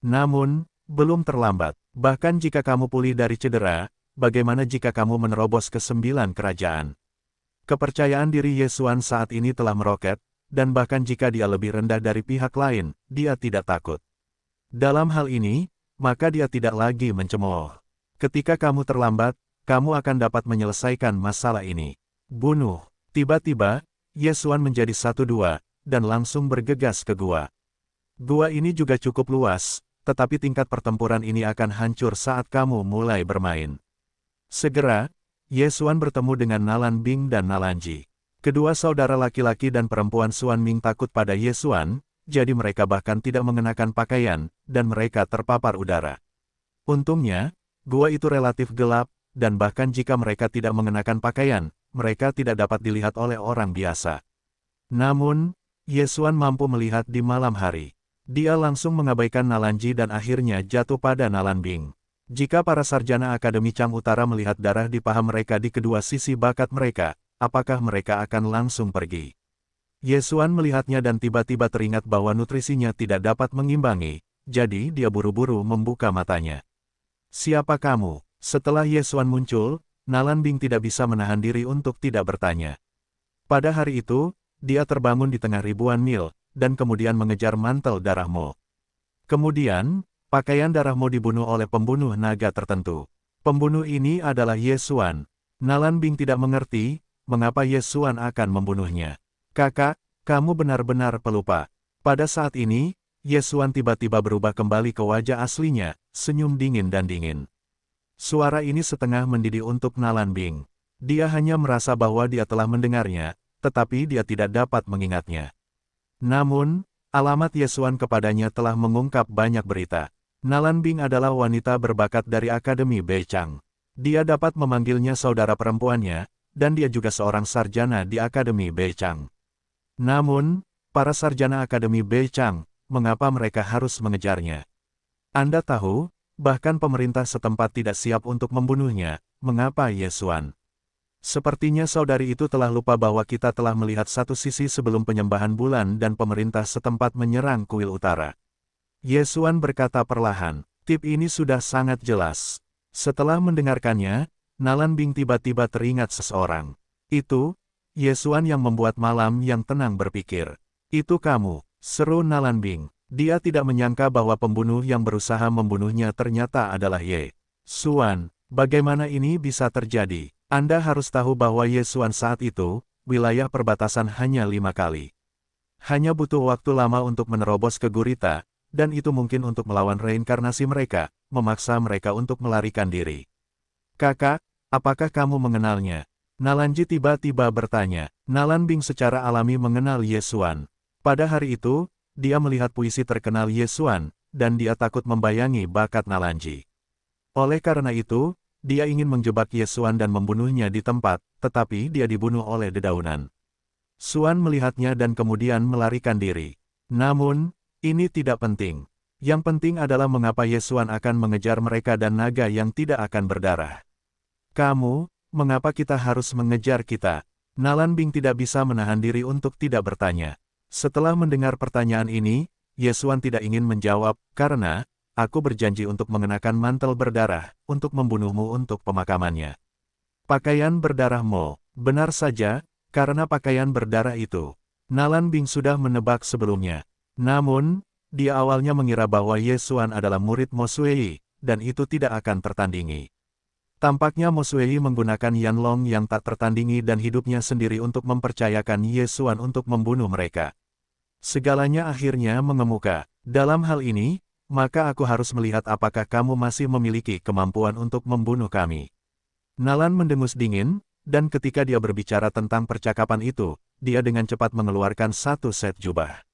Namun, belum terlambat. Bahkan jika kamu pulih dari cedera, bagaimana jika kamu menerobos ke 9 kerajaan? Kepercayaan diri Ye Xuan saat ini telah meroket, dan bahkan jika dia lebih rendah dari pihak lain, dia tidak takut. Dalam hal ini, maka dia tidak lagi mencemooh. Ketika kamu terlambat, kamu akan dapat menyelesaikan masalah ini. Bunuh. Tiba-tiba, Ye Xuan menjadi 1-2, dan langsung bergegas ke gua. Gua ini juga cukup luas, tetapi tingkat pertempuran ini akan hancur saat kamu mulai bermain. Segera, Ye Xuan bertemu dengan Nalan Bing dan Nalanji. Kedua saudara laki-laki dan perempuan Xuan Ming takut pada Ye Xuan, jadi mereka bahkan tidak mengenakan pakaian, dan mereka terpapar udara. Untungnya, gua itu relatif gelap, dan bahkan jika mereka tidak mengenakan pakaian, mereka tidak dapat dilihat oleh orang biasa. Namun, Ye Xuan mampu melihat di malam hari. Dia langsung mengabaikan Nalanji dan akhirnya jatuh pada Nalan Bing. Jika para sarjana Akademi Chang Utara melihat darah di paha mereka di kedua sisi bakat mereka, apakah mereka akan langsung pergi? Ye Xuan melihatnya dan tiba-tiba teringat bahwa nutrisinya tidak dapat mengimbangi, jadi dia buru-buru membuka matanya. Siapa kamu? Setelah Ye Xuan muncul, Nalan Bing tidak bisa menahan diri untuk tidak bertanya. Pada hari itu, dia terbangun di tengah ribuan mil, dan kemudian mengejar mantel darah Mo. Kemudian, pakaian darah Mo dibunuh oleh pembunuh naga tertentu. Pembunuh ini adalah Ye Xuan. Nalan Bing tidak mengerti, mengapa Ye Xuan akan membunuhnya. Kakak, kamu benar-benar pelupa. Pada saat ini, Ye Xuan tiba-tiba berubah kembali ke wajah aslinya, senyum dingin dan dingin. Suara ini setengah mendidih untuk Nalan Bing. Dia hanya merasa bahwa dia telah mendengarnya, tetapi dia tidak dapat mengingatnya. Namun, alamat Ye Xuan kepadanya telah mengungkap banyak berita. Nalan Bing adalah wanita berbakat dari Akademi Beichang. Dia dapat memanggilnya saudara perempuannya, dan dia juga seorang sarjana di Akademi Beichang. Namun, para sarjana Akademi Beichang, mengapa mereka harus mengejarnya? Anda tahu, bahkan pemerintah setempat tidak siap untuk membunuhnya, mengapa Ye Xuan? Sepertinya saudari itu telah lupa bahwa kita telah melihat satu sisi sebelum penyembahan bulan dan pemerintah setempat menyerang kuil utara. Ye Xuan berkata perlahan, tip ini sudah sangat jelas. Setelah mendengarkannya, Nalan Bing tiba-tiba teringat seseorang. Itu, Ye Xuan yang membuat malam yang tenang berpikir. Itu kamu, seru Nalan Bing. Dia tidak menyangka bahwa pembunuh yang berusaha membunuhnya ternyata adalah Ye Xuan. Bagaimana ini bisa terjadi? Anda harus tahu bahwa Ye Xuan saat itu, wilayah perbatasan hanya 5 kali. Hanya butuh waktu lama untuk menerobos ke gurita, dan itu mungkin untuk melawan reinkarnasi mereka, memaksa mereka untuk melarikan diri. Kakak, apakah kamu mengenalnya? Nalanji tiba-tiba bertanya. Nalan Bing secara alami mengenal Ye Xuan. Pada hari itu, dia melihat puisi terkenal Ye Xuan, dan dia takut membayangi bakat Nalanji. Oleh karena itu, dia ingin menjebak Ye Xuan dan membunuhnya di tempat, tetapi dia dibunuh oleh dedaunan. Xuan melihatnya dan kemudian melarikan diri. Namun, ini tidak penting. Yang penting adalah mengapa Ye Xuan akan mengejar mereka dan naga yang tidak akan berdarah. Kamu, mengapa kita harus mengejar kita? Nalan Bing tidak bisa menahan diri untuk tidak bertanya. Setelah mendengar pertanyaan ini, Ye Xuan tidak ingin menjawab, karena, aku berjanji untuk mengenakan mantel berdarah, untuk membunuhmu untuk pemakamannya. Pakaian berdarah Mo, benar saja, karena pakaian berdarah itu. Nalan Bing sudah menebak sebelumnya. Namun, dia awalnya mengira bahwa Ye Xuan adalah murid Mo Xueyi, dan itu tidak akan tertandingi. Tampaknya Mo Xueyi menggunakan Yanlong yang tak tertandingi dan hidupnya sendiri untuk mempercayakan Ye Xuan untuk membunuh mereka. Segalanya akhirnya mengemuka. Dalam hal ini, maka aku harus melihat apakah kamu masih memiliki kemampuan untuk membunuh kami. Nalan mendengus dingin, dan ketika dia berbicara tentang percakapan itu, dia dengan cepat mengeluarkan satu set jubah.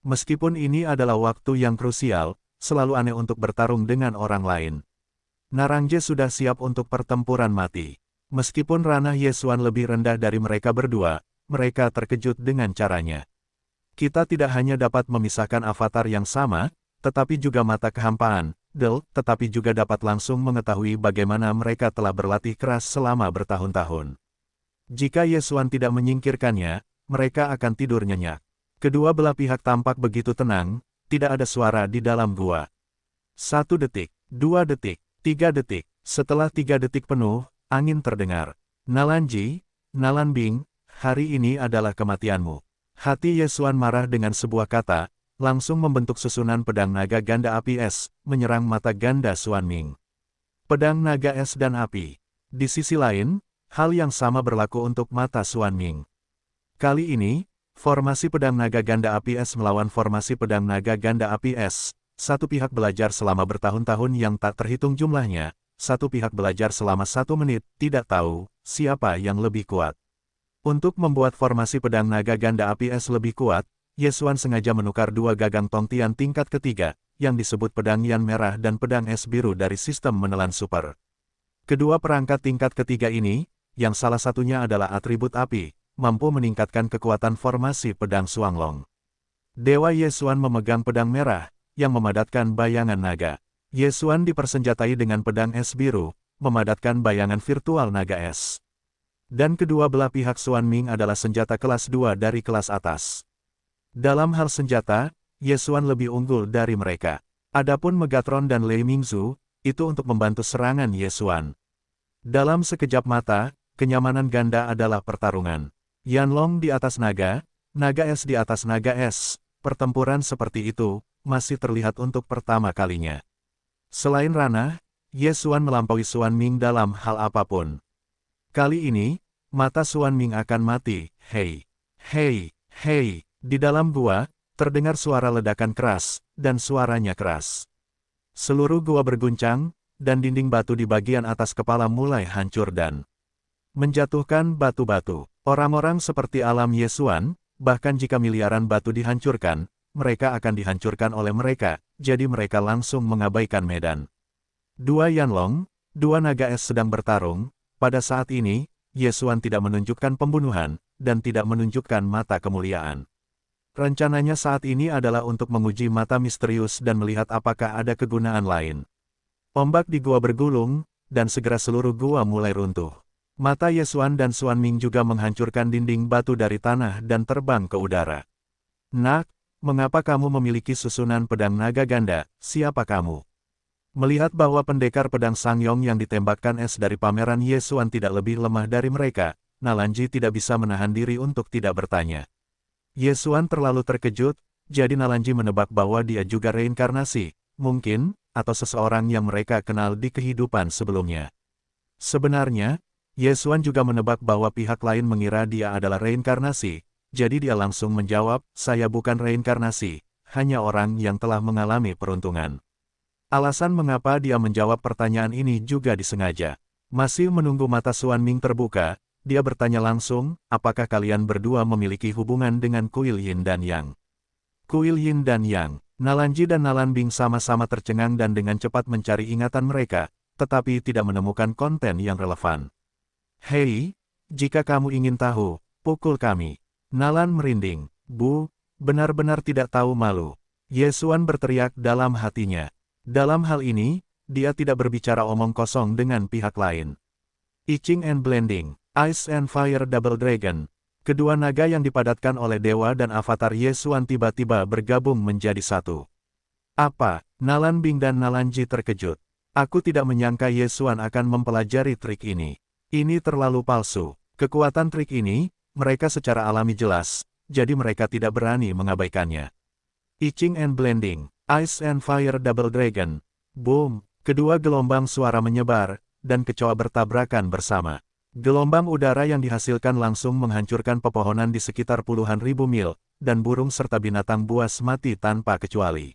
Meskipun ini adalah waktu yang krusial, selalu aneh untuk bertarung dengan orang lain. Narangje sudah siap untuk pertempuran mati. Meskipun ranah Yesuan lebih rendah dari mereka berdua, mereka terkejut dengan caranya. Kita tidak hanya dapat memisahkan avatar yang sama, tetapi juga mata kehampaan, tetapi juga dapat langsung mengetahui bagaimana mereka telah berlatih keras selama bertahun-tahun. Jika Yesuan tidak menyingkirkannya, mereka akan tidur nyenyak. Kedua belah pihak tampak begitu tenang, tidak ada suara di dalam gua. 1 detik, 2 detik, 3 detik. Setelah 3 detik penuh, angin terdengar. Nalanji, Nalanbing, hari ini adalah kematianmu. Hati Yesuan marah dengan sebuah kata, langsung membentuk susunan pedang naga ganda api es, menyerang mata ganda Xuanming. Pedang naga es dan api. Di sisi lain, hal yang sama berlaku untuk mata Xuanming. Kali ini, formasi pedang naga ganda api es melawan formasi pedang naga ganda api es. Satu pihak belajar selama bertahun-tahun yang tak terhitung jumlahnya, satu pihak belajar selama 1 menit, tidak tahu siapa yang lebih kuat. Untuk membuat formasi pedang naga ganda api es lebih kuat, Yesuan sengaja menukar 2 gagang Tongtian tingkat ketiga, yang disebut pedang Yan merah dan pedang es biru dari sistem menelan super. Kedua perangkat tingkat ketiga ini, yang salah satunya adalah atribut api, mampu meningkatkan kekuatan formasi pedang Xuanglong. Dewa Yesuan memegang pedang merah, yang memadatkan bayangan naga. Yesuan dipersenjatai dengan pedang es biru, memadatkan bayangan virtual naga es. Dan kedua belah pihak Xuanming adalah senjata kelas 2 dari kelas atas. Dalam hal senjata, Yesuan lebih unggul dari mereka. Adapun Megatron dan Lei Mingzu, itu untuk membantu serangan Yesuan. Dalam sekejap mata, kenyamanan ganda adalah pertarungan. Yanlong di atas naga es di atas naga es. Pertempuran seperti itu masih terlihat untuk pertama kalinya. Selain ranah, Yesuan melampaui Xuanming dalam hal apapun. Kali ini, mata Xuanming akan mati. Hei, hei, hei. Di dalam gua, terdengar suara ledakan keras, dan suaranya keras. Seluruh gua berguncang, dan dinding batu di bagian atas kepala mulai hancur dan menjatuhkan batu-batu. Orang-orang seperti alam Yesuan, bahkan jika miliaran batu dihancurkan, mereka akan dihancurkan oleh mereka, jadi mereka langsung mengabaikan medan. 2 Yanlong, 2 naga es sedang bertarung. Pada saat ini, Yesuan tidak menunjukkan pembunuhan, dan tidak menunjukkan mata kemuliaan. Rencananya saat ini adalah untuk menguji mata misterius dan melihat apakah ada kegunaan lain. Ombak di gua bergulung, dan segera seluruh gua mulai runtuh. Mata Yesuan dan Xuanming juga menghancurkan dinding batu dari tanah dan terbang ke udara. Nak, mengapa kamu memiliki susunan pedang naga ganda? Siapa kamu? Melihat bahwa pendekar pedang Sangyong yang ditembakkan es dari pameran Yesuan tidak lebih lemah dari mereka, Nalanji tidak bisa menahan diri untuk tidak bertanya. Yesuan terlalu terkejut, jadi Nalanji menebak bahwa dia juga reinkarnasi, mungkin, atau seseorang yang mereka kenal di kehidupan sebelumnya. Sebenarnya, Yesuan juga menebak bahwa pihak lain mengira dia adalah reinkarnasi, jadi dia langsung menjawab, saya bukan reinkarnasi, hanya orang yang telah mengalami peruntungan. Alasan mengapa dia menjawab pertanyaan ini juga disengaja. Masih menunggu mata Xuanming terbuka, dia bertanya langsung, apakah kalian berdua memiliki hubungan dengan Kuil Yin dan Yang? Kuil Yin dan Yang, Nalanji dan Nalanbing sama-sama tercengang dan dengan cepat mencari ingatan mereka, tetapi tidak menemukan konten yang relevan. Hei, jika kamu ingin tahu, pukul kami. Nalan merinding. Bu, benar-benar tidak tahu malu. Yesuan berteriak dalam hatinya. Dalam hal ini, dia tidak berbicara omong kosong dengan pihak lain. Iching and Blending, Ice and Fire Double Dragon. Kedua naga yang dipadatkan oleh dewa dan avatar Yesuan tiba-tiba bergabung menjadi satu. Apa? Nalanbing dan Nalanji terkejut. Aku tidak menyangka Yesuan akan mempelajari trik ini. Ini terlalu palsu. Kekuatan trik ini, mereka secara alami jelas, jadi mereka tidak berani mengabaikannya. Iching and Blending, Ice and Fire Double Dragon. Boom! Kedua gelombang suara menyebar, dan kecoa bertabrakan bersama. Gelombang udara yang dihasilkan langsung menghancurkan pepohonan di sekitar puluhan ribu mil, dan burung serta binatang buas mati tanpa kecuali.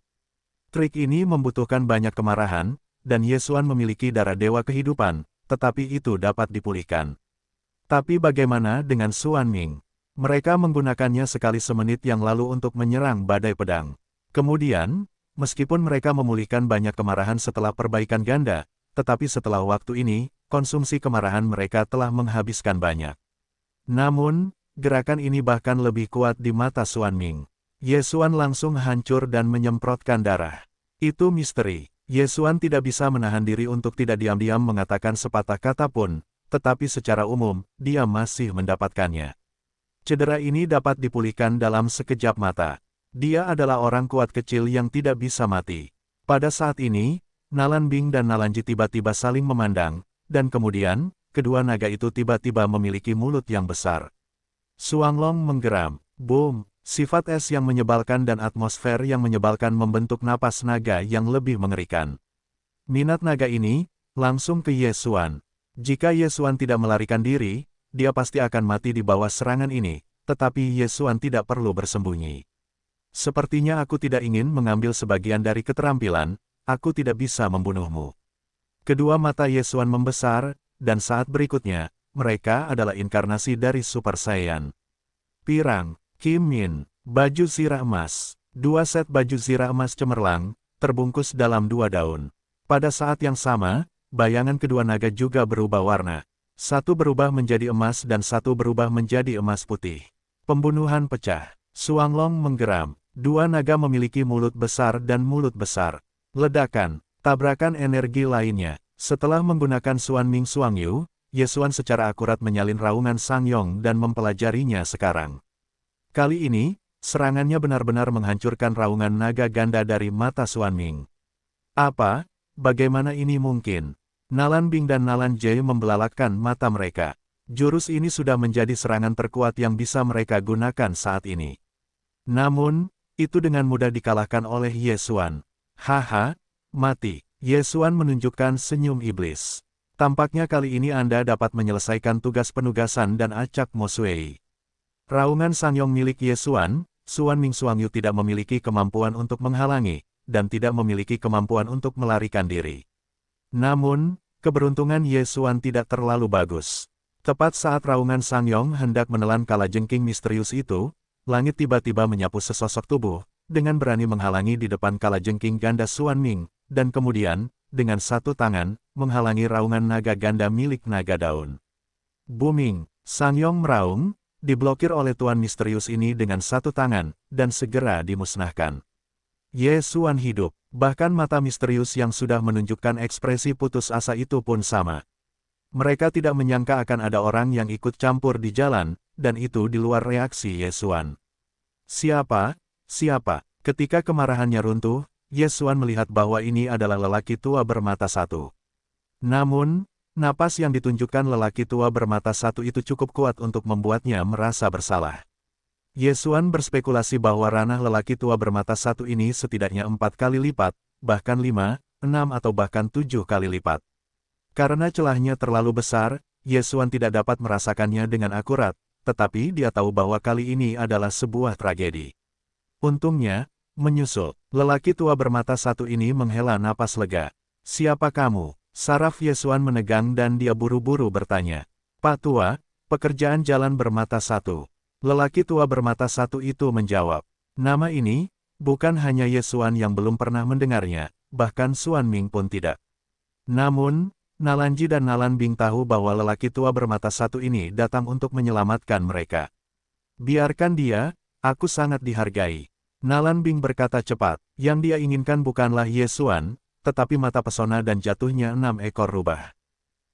Trik ini membutuhkan banyak kemarahan, dan Yesuan memiliki darah dewa kehidupan, tetapi itu dapat dipulihkan. Tapi bagaimana dengan Xuanming? Mereka menggunakannya sekali semenit yang lalu untuk menyerang badai pedang. Kemudian, Meskipun mereka memulihkan banyak kemarahan setelah perbaikan ganda, tetapi setelah waktu ini, konsumsi kemarahan mereka telah menghabiskan banyak. Namun, gerakan ini bahkan lebih kuat di mata Xuan Ming. Ye Xuan langsung hancur dan menyemprotkan darah. Itu misteri. Ye Xuan tidak bisa menahan diri untuk tidak diam-diam mengatakan sepatah kata pun, tetapi secara umum, dia masih mendapatkannya. Cedera ini dapat dipulihkan dalam sekejap mata. Dia adalah orang kuat kecil yang tidak bisa mati. Pada saat ini, Nalan Bing dan Nalanji tiba-tiba saling memandang, dan kemudian, kedua naga itu tiba-tiba memiliki mulut yang besar. Xuanglong menggeram. Boom! Sifat es yang menyebalkan dan atmosfer yang menyebalkan membentuk napas naga yang lebih mengerikan. Minat naga ini, langsung ke Ye Xuan. Jika Ye Xuan tidak melarikan diri, dia pasti akan mati di bawah serangan ini, tetapi Ye Xuan tidak perlu bersembunyi. Sepertinya aku tidak ingin mengambil sebagian dari keterampilan, aku tidak bisa membunuhmu. Kedua mata Ye Xuan membesar, dan saat berikutnya, mereka adalah inkarnasi dari Super Saiyan. Pirang, Kim Min, baju zirah emas. 2 set baju zirah emas cemerlang, terbungkus dalam 2 daun. Pada saat yang sama, bayangan kedua naga juga berubah warna. Satu berubah menjadi emas dan satu berubah menjadi emas putih. Pembunuhan pecah. Xuanglong menggeram. 2 naga memiliki mulut besar dan mulut besar. Ledakan, tabrakan energi lainnya. Setelah menggunakan Xuan Ming Xuang Yu, Ye Xuan secara akurat menyalin raungan Sang Yong dan mempelajarinya sekarang. Kali ini, serangannya benar-benar menghancurkan raungan naga ganda dari mata Xuan Ming. Apa? Bagaimana ini mungkin? Nalan Bing dan Nalan Jie membelalakkan mata mereka. Jurus ini sudah menjadi serangan terkuat yang bisa mereka gunakan saat ini. Namun, itu dengan mudah dikalahkan oleh Ye Xuan. Haha, mati. Ye Xuan menunjukkan senyum iblis. Tampaknya kali ini Anda dapat menyelesaikan tugas penugasan dan acak Mo Sui. Raungan Sangyong milik Ye Xuan, Xuan Ming Xuang Yu tidak memiliki kemampuan untuk menghalangi, dan tidak memiliki kemampuan untuk melarikan diri. Namun, keberuntungan Ye Xuan tidak terlalu bagus. Tepat saat raungan Sangyong hendak menelan kalajengking misterius itu, langit tiba-tiba menyapu sesosok tubuh, dengan berani menghalangi di depan kalajengking ganda Xuan Ming, dan kemudian, dengan satu tangan, menghalangi raungan naga ganda milik naga daun. Booming, Sangyong meraung, diblokir oleh tuan misterius ini dengan satu tangan, dan segera dimusnahkan. Ye Xuan hidup, bahkan mata misterius yang sudah menunjukkan ekspresi putus asa itu pun sama. Mereka tidak menyangka akan ada orang yang ikut campur di jalan, dan itu di luar reaksi Ye Xuan. Siapa? Siapa? Ketika kemarahannya runtuh, Ye Xuan melihat bahwa ini adalah lelaki tua bermata satu. Namun, napas yang ditunjukkan lelaki tua bermata satu itu cukup kuat untuk membuatnya merasa bersalah. Ye Xuan berspekulasi bahwa ranah lelaki tua bermata satu ini setidaknya 4 kali lipat, bahkan 5, 6 atau bahkan 7 kali lipat. Karena celahnya terlalu besar, Ye Xuan tidak dapat merasakannya dengan akurat, tetapi dia tahu bahwa kali ini adalah sebuah tragedi. Untungnya, menyusul, lelaki tua bermata satu ini menghela napas lega. Siapa kamu? Saraf Ye Xuan menegang dan dia buru-buru bertanya. Pak Tua, pekerjaan jalan bermata satu. Lelaki tua bermata satu itu menjawab. Nama ini, bukan hanya Ye Xuan yang belum pernah mendengarnya, bahkan Xuan Ming pun tidak. Namun, Nalanji dan Nalan Bing tahu bahwa lelaki tua bermata satu ini datang untuk menyelamatkan mereka. Biarkan dia, aku sangat dihargai. Nalan Bing berkata cepat, yang dia inginkan bukanlah Ye Xuan, tetapi mata pesona dan jatuhnya 6 ekor rubah.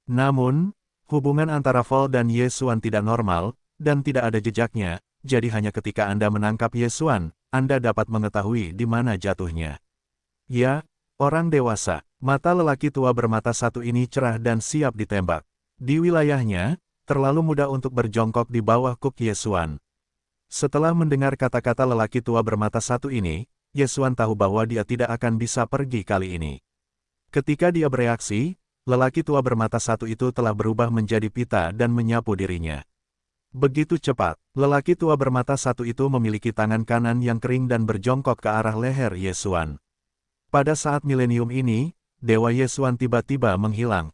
Namun, hubungan antara Vol dan Ye Xuan tidak normal, dan tidak ada jejaknya, jadi hanya ketika Anda menangkap Ye Xuan, Anda dapat mengetahui di mana jatuhnya. Ya, orang dewasa. Mata lelaki tua bermata satu ini cerah dan siap ditembak. Di wilayahnya, terlalu mudah untuk berjongkok di bawah kuk Ye Xuan. Setelah mendengar kata-kata lelaki tua bermata satu ini, Ye Xuan tahu bahwa dia tidak akan bisa pergi kali ini. Ketika dia bereaksi, lelaki tua bermata satu itu telah berubah menjadi pita dan menyapu dirinya. Begitu cepat, lelaki tua bermata satu itu memiliki tangan kanan yang kering dan berjongkok ke arah leher Ye Xuan. Pada saat milenium ini, Dewa Ye Xuan tiba-tiba hilang.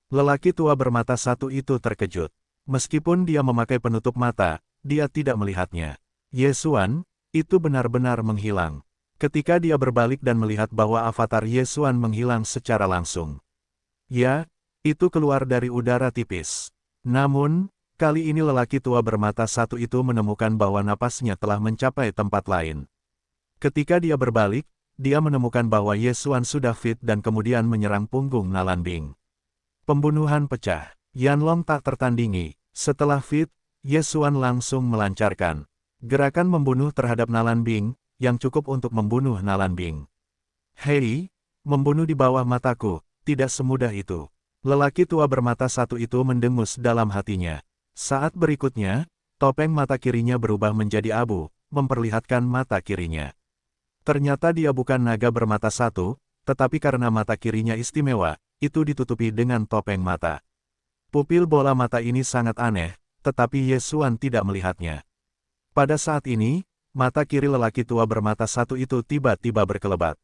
Lelaki tua bermata satu itu terkejut. Meskipun dia memakai penutup mata, dia tidak melihatnya. Ye Xuan, itu benar-benar menghilang. Ketika dia berbalik dan melihat bahwa avatar Yesuan menghilang secara langsung. Ya, itu keluar dari udara tipis. Namun, kali ini lelaki tua bermata satu itu menemukan bahwa napasnya telah mencapai tempat lain. Ketika dia berbalik, dia menemukan bahwa Yesuan sudah fit dan kemudian menyerang punggung Nalanbing. Pembunuhan pecah. Yanlong tak tertandingi. Setelah fit, Yesuan langsung melancarkan gerakan membunuh terhadap Nalanbing, yang cukup untuk membunuh Nalanbing. Hei, membunuh di bawah mataku, tidak semudah itu. Lelaki tua bermata satu itu mendengus dalam hatinya. Saat berikutnya, topeng mata kirinya berubah menjadi abu, memperlihatkan mata kirinya. Ternyata dia bukan naga bermata satu, tetapi karena mata kirinya istimewa, itu ditutupi dengan topeng mata. Pupil bola mata ini sangat aneh, tetapi Yesuan tidak melihatnya. Pada saat ini, mata kiri lelaki tua bermata satu itu tiba-tiba berkelebat.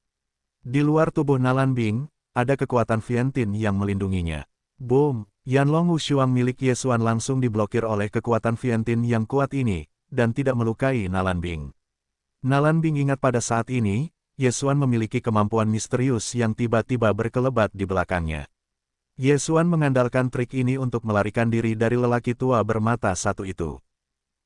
Di luar tubuh Nalanbing, ada kekuatan Viantin yang melindunginya. Boom! Yanlong Wushuang milik Yesuan langsung diblokir oleh kekuatan Viantin yang kuat ini, dan tidak melukai Nalanbing. Nalanbing ingat pada saat ini, Yesuan memiliki kemampuan misterius yang tiba-tiba berkelebat di belakangnya. Yesuan mengandalkan trik ini untuk melarikan diri dari lelaki tua bermata satu itu.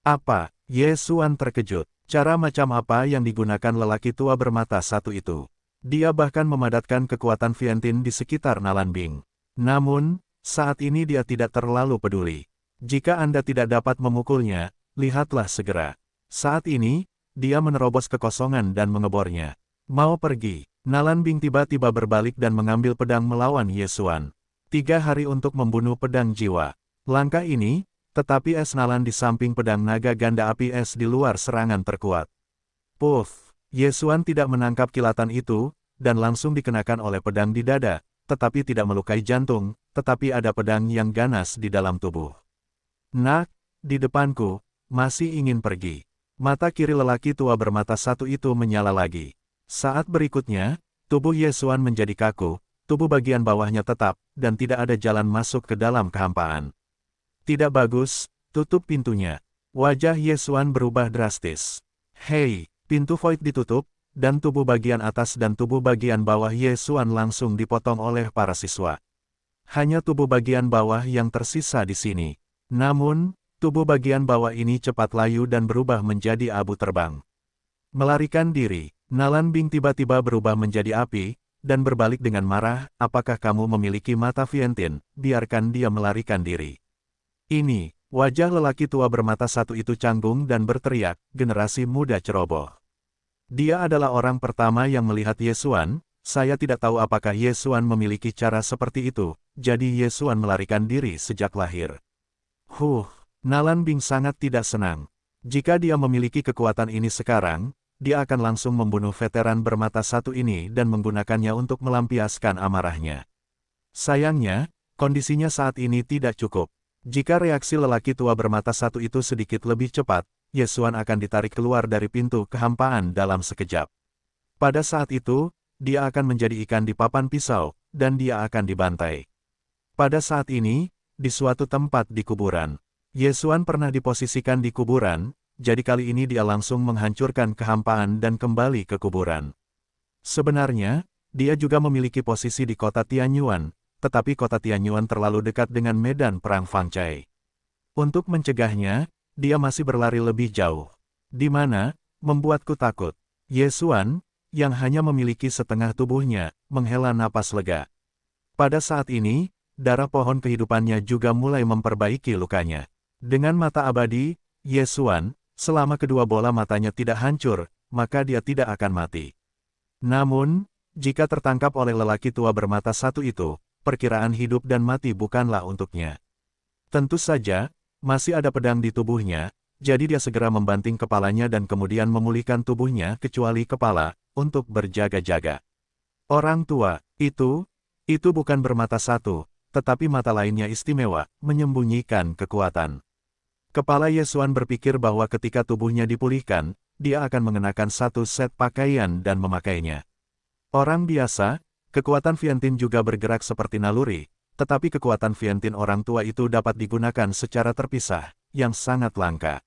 Apa? Yesuan terkejut. Cara macam apa yang digunakan lelaki tua bermata satu itu? Dia bahkan memadatkan kekuatan Viantin di sekitar Nalanbing. Namun, saat ini dia tidak terlalu peduli. Jika Anda tidak dapat memukulnya, lihatlah segera. Saat ini, dia menerobos kekosongan dan mengebornya. Mau pergi. Nalanbing tiba-tiba berbalik dan mengambil pedang melawan Yesuan. 3 hari untuk membunuh pedang jiwa. Langkah ini, tetapi es Nalan di samping pedang naga ganda api es di luar serangan terkuat. Puff! Yesuan tidak menangkap kilatan itu, dan langsung dikenakan oleh pedang di dada, tetapi tidak melukai jantung, tetapi ada pedang yang ganas di dalam tubuh. Nak, di depanku, masih ingin pergi. Mata kiri lelaki tua bermata satu itu menyala lagi. Saat berikutnya, tubuh Yesuan menjadi kaku, tubuh bagian bawahnya tetap, dan tidak ada jalan masuk ke dalam kehampaan. Tidak bagus, tutup pintunya. Wajah Yesuan berubah drastis. Hei, pintu void ditutup, dan tubuh bagian atas dan tubuh bagian bawah Yesuan langsung dipotong oleh para siswa. Hanya tubuh bagian bawah yang tersisa di sini. Namun, tubuh bagian bawah ini cepat layu dan berubah menjadi abu terbang. Melarikan diri, Nalanbing tiba-tiba berubah menjadi api, dan berbalik dengan marah, apakah kamu memiliki mata Viantin, biarkan dia melarikan diri. Ini, wajah lelaki tua bermata satu itu canggung dan berteriak, generasi muda ceroboh. Dia adalah orang pertama yang melihat Yesuan, saya tidak tahu apakah Yesuan memiliki cara seperti itu, jadi Yesuan melarikan diri sejak lahir. Nalanbing sangat tidak senang. Jika dia memiliki kekuatan ini sekarang, dia akan langsung membunuh veteran bermata satu ini dan menggunakannya untuk melampiaskan amarahnya. Sayangnya, kondisinya saat ini tidak cukup. Jika reaksi lelaki tua bermata satu itu sedikit lebih cepat, Yesuan akan ditarik keluar dari pintu kehampaan dalam sekejap. Pada saat itu, dia akan menjadi ikan di papan pisau, dan dia akan dibantai. Pada saat ini, di suatu tempat di kuburan, Yesuan pernah diposisikan di kuburan, jadi kali ini dia langsung menghancurkan kehampaan dan kembali ke kuburan. Sebenarnya, dia juga memiliki posisi di kota Tianyuan, tetapi kota Tianyuan terlalu dekat dengan medan perang Fangcai. Untuk mencegahnya, dia masih berlari lebih jauh. Di mana, membuatku takut. Yesuan, yang hanya memiliki setengah tubuhnya, menghela napas lega. Pada saat ini, darah pohon kehidupannya juga mulai memperbaiki lukanya. Dengan mata abadi, Yesuan, selama kedua bola matanya tidak hancur, maka dia tidak akan mati. Namun, jika tertangkap oleh lelaki tua bermata satu itu, perkiraan hidup dan mati bukanlah untuknya. Tentu saja, masih ada pedang di tubuhnya, jadi dia segera membanting kepalanya dan kemudian memulihkan tubuhnya kecuali kepala, untuk berjaga-jaga. Orang tua, itu bukan bermata satu, tetapi mata lainnya istimewa, menyembunyikan kekuatan. Kepala Yesuan berpikir bahwa ketika tubuhnya dipulihkan, dia akan mengenakan satu set pakaian dan memakainya. Orang biasa, kekuatan Viantin juga bergerak seperti naluri, tetapi kekuatan Viantin orang tua itu dapat digunakan secara terpisah, yang sangat langka.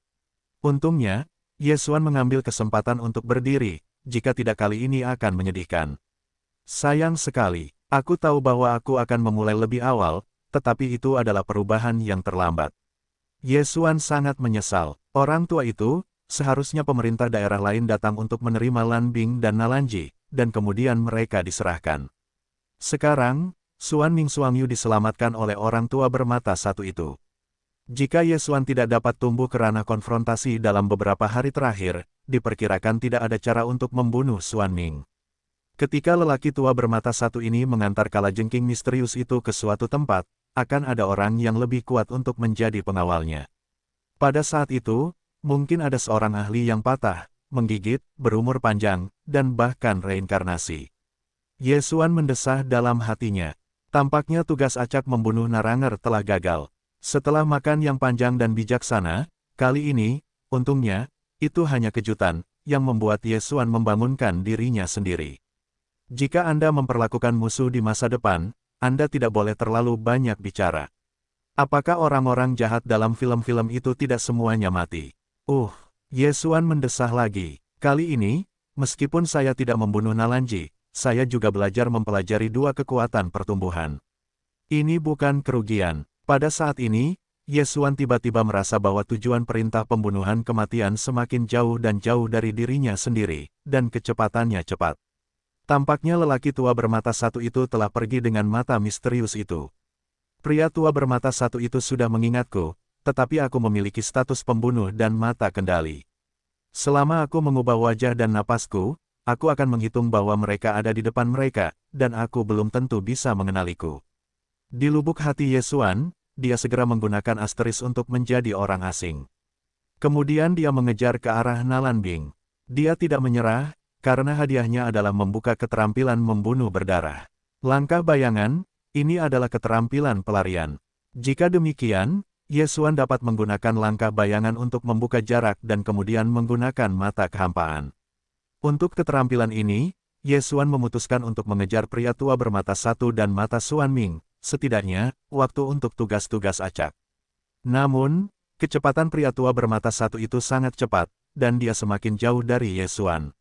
Untungnya, Yesuan mengambil kesempatan untuk berdiri, jika tidak kali ini akan menyedihkan. Sayang sekali, aku tahu bahwa aku akan memulai lebih awal, tetapi itu adalah perubahan yang terlambat. Ye Xuan sangat menyesal. Orang tua itu, seharusnya pemerintah daerah lain datang untuk menerima Lan Bing dan Nalanji, dan kemudian mereka diserahkan. Sekarang, Xuan Ming Xuangyu diselamatkan oleh orang tua bermata satu itu. Jika Ye Xuan tidak dapat tumbuh ke ranah konfrontasi dalam beberapa hari terakhir, diperkirakan tidak ada cara untuk membunuh Xuan Ming. Ketika lelaki tua bermata satu ini mengantar kalajengking misterius itu ke suatu tempat, akan ada orang yang lebih kuat untuk menjadi pengawalnya. Pada saat itu, mungkin ada seorang ahli yang patah, menggigit, berumur panjang, dan bahkan reinkarnasi. Ye Xuan mendesah dalam hatinya. Tampaknya tugas acak membunuh Naranger telah gagal. Setelah makan yang panjang dan bijaksana, kali ini, untungnya, itu hanya kejutan, yang membuat Ye Xuan membangunkan dirinya sendiri. Jika Anda memperlakukan musuh di masa depan, Anda tidak boleh terlalu banyak bicara. Apakah orang-orang jahat dalam film-film itu tidak semuanya mati? Ye Xuan mendesah lagi. Kali ini, meskipun saya tidak membunuh Nalanji, saya juga belajar mempelajari dua kekuatan pertumbuhan. Ini bukan kerugian. Pada saat ini, Ye Xuan tiba-tiba merasa bahwa tujuan perintah pembunuhan kematian semakin jauh dan jauh dari dirinya sendiri, dan kecepatannya cepat. Tampaknya lelaki tua bermata satu itu telah pergi dengan mata misterius itu. Pria tua bermata satu itu sudah mengingatku, tetapi aku memiliki status pembunuh dan mata kendali. Selama aku mengubah wajah dan napasku, aku akan menghitung bahwa mereka ada di depan mereka, dan aku belum tentu bisa mengenaliku. Di lubuk hati Ye Xuan, dia segera menggunakan asteris untuk menjadi orang asing. Kemudian dia mengejar ke arah Nalan Bing. Dia tidak menyerah, karena hadiahnya adalah membuka keterampilan membunuh berdarah. Langkah bayangan, ini adalah keterampilan pelarian. Jika demikian, Ye Xuan dapat menggunakan langkah bayangan untuk membuka jarak dan kemudian menggunakan mata kehampaan. Untuk keterampilan ini, Ye Xuan memutuskan untuk mengejar pria tua bermata satu dan mata Xuan Ming. Setidaknya, waktu untuk tugas-tugas acak. Namun, kecepatan pria tua bermata satu itu sangat cepat, dan dia semakin jauh dari Ye Xuan.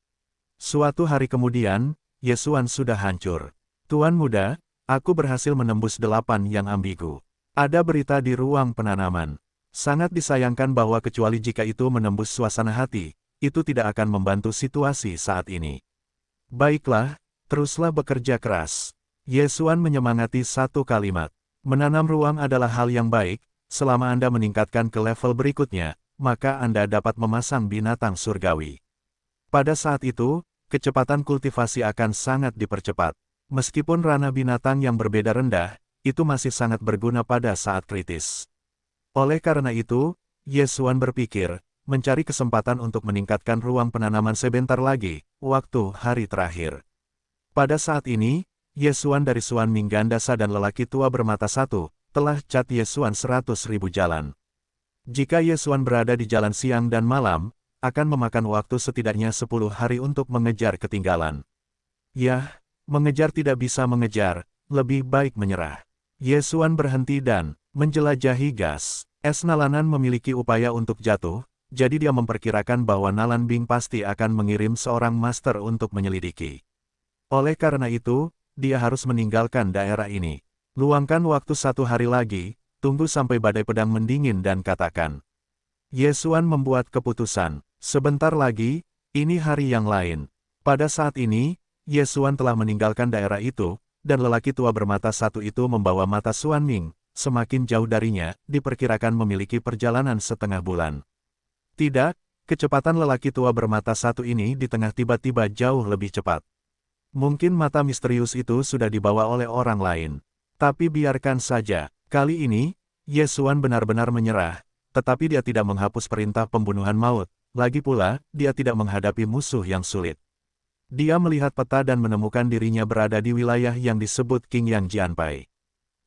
Suatu hari kemudian, Ye Xuan sudah hancur. Tuan muda, aku berhasil menembus 8 yang ambigu. Ada berita di ruang penanaman. Sangat disayangkan bahwa kecuali jika itu menembus suasana hati, itu tidak akan membantu situasi saat ini. Baiklah, teruslah bekerja keras. Ye Xuan menyemangati satu kalimat. Menanam ruang adalah hal yang baik, selama Anda meningkatkan ke level berikutnya, maka Anda dapat memasang binatang surgawi. Pada saat itu, kecepatan kultivasi akan sangat dipercepat. Meskipun ranah binatang yang berbeda rendah, itu masih sangat berguna pada saat kritis. Oleh karena itu, Ye Xuan berpikir, mencari kesempatan untuk meningkatkan ruang penanaman sebentar lagi, waktu hari terakhir. Pada saat ini, Ye Xuan dari Xuan Ming Gandasa dan lelaki tua bermata satu, telah cat Ye Xuan 100.000 jalan. Jika Ye Xuan berada di jalan siang dan malam, akan memakan waktu setidaknya 10 hari untuk mengejar ketinggalan. Yah, mengejar tidak bisa mengejar, lebih baik menyerah. Ye Xuan berhenti dan menjelajahi gas. Es Nalanan memiliki upaya untuk jatuh, jadi dia memperkirakan bahwa Nalan Bing pasti akan mengirim seorang master untuk menyelidiki. Oleh karena itu, dia harus meninggalkan daerah ini. Luangkan waktu 1 hari lagi, tunggu sampai badai pedang mendingin dan katakan. Ye Xuan membuat keputusan. Sebentar lagi, ini hari yang lain. Pada saat ini, Ye Xuan telah meninggalkan daerah itu, dan lelaki tua bermata satu itu membawa mata Xuan Ming. Semakin jauh darinya, diperkirakan memiliki perjalanan setengah bulan. Tidak, kecepatan lelaki tua bermata satu ini di tengah tiba-tiba jauh lebih cepat. Mungkin mata misterius itu sudah dibawa oleh orang lain. Tapi biarkan saja, kali ini, Ye Xuan benar-benar menyerah, tetapi dia tidak menghapus perintah pembunuhan maut, lagi pula, dia tidak menghadapi musuh yang sulit. Dia melihat peta dan menemukan dirinya berada di wilayah yang disebut Qingyang Jianpai.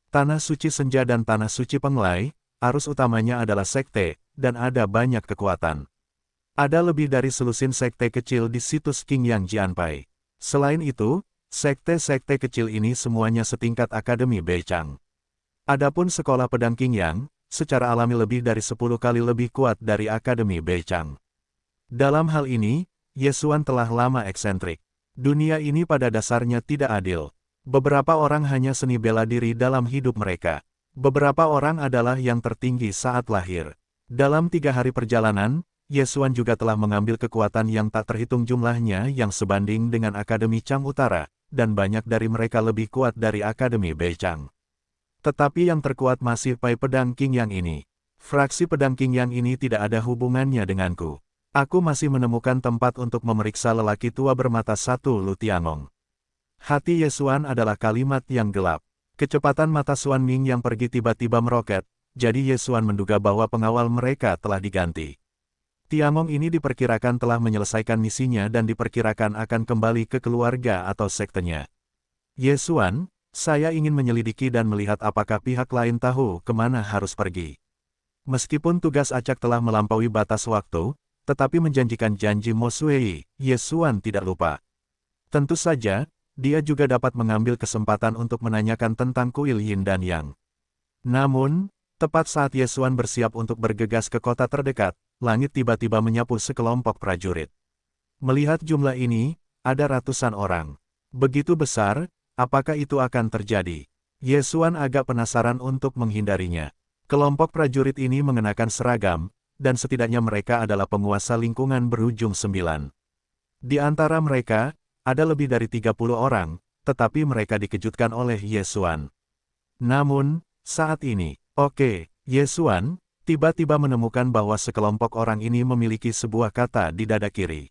Tanah suci senja dan tanah suci penglai, arus utamanya adalah sekte, dan ada banyak kekuatan. Ada lebih dari selusin sekte kecil di situs Qingyang Jianpai. Selain itu, sekte-sekte kecil ini semuanya setingkat Akademi Beichang. Adapun sekolah pedang Qingyang, secara alami lebih dari 10 kali lebih kuat dari Akademi Beichang. Dalam hal ini, Yesuan telah lama eksentrik. Dunia ini pada dasarnya tidak adil. Beberapa orang hanya seni bela diri dalam hidup mereka. Beberapa orang adalah yang tertinggi saat lahir. Dalam 3 hari perjalanan, Yesuan juga telah mengambil kekuatan yang tak terhitung jumlahnya yang sebanding dengan Akademi Chang Utara, dan banyak dari mereka lebih kuat dari Akademi Beichang. Tetapi yang terkuat masih Pai Pedang Qingyang ini. Fraksi Pedang Qingyang ini tidak ada hubungannya denganku. Aku masih menemukan tempat untuk memeriksa lelaki tua bermata satu Lu Tiangong. Hati Yesuan adalah kalimat yang gelap. Kecepatan mata Xuan Ming yang pergi tiba-tiba meroket, jadi Yesuan menduga bahwa pengawal mereka telah diganti. Tiangong ini diperkirakan telah menyelesaikan misinya dan diperkirakan akan kembali ke keluarga atau sektenya. Yesuan, saya ingin menyelidiki dan melihat apakah pihak lain tahu kemana harus pergi. Meskipun tugas acak telah melampaui batas waktu, tetapi menjanjikan janji Mo Sui, Yesuan tidak lupa. Tentu saja, dia juga dapat mengambil kesempatan untuk menanyakan tentang kuil Yin dan Yang. Namun, tepat saat Yesuan bersiap untuk bergegas ke kota terdekat, langit tiba-tiba menyapu sekelompok prajurit. Melihat jumlah ini, ada ratusan orang. Begitu besar, apakah itu akan terjadi? Yesuan agak penasaran untuk menghindarinya. Kelompok prajurit ini mengenakan seragam, dan setidaknya mereka adalah penguasa lingkungan berujung 9. Di antara mereka, ada lebih dari 30 orang, tetapi mereka dikejutkan oleh Yesuan. Namun, saat ini, Yesuan tiba-tiba menemukan bahwa sekelompok orang ini memiliki sebuah kata di dada kiri.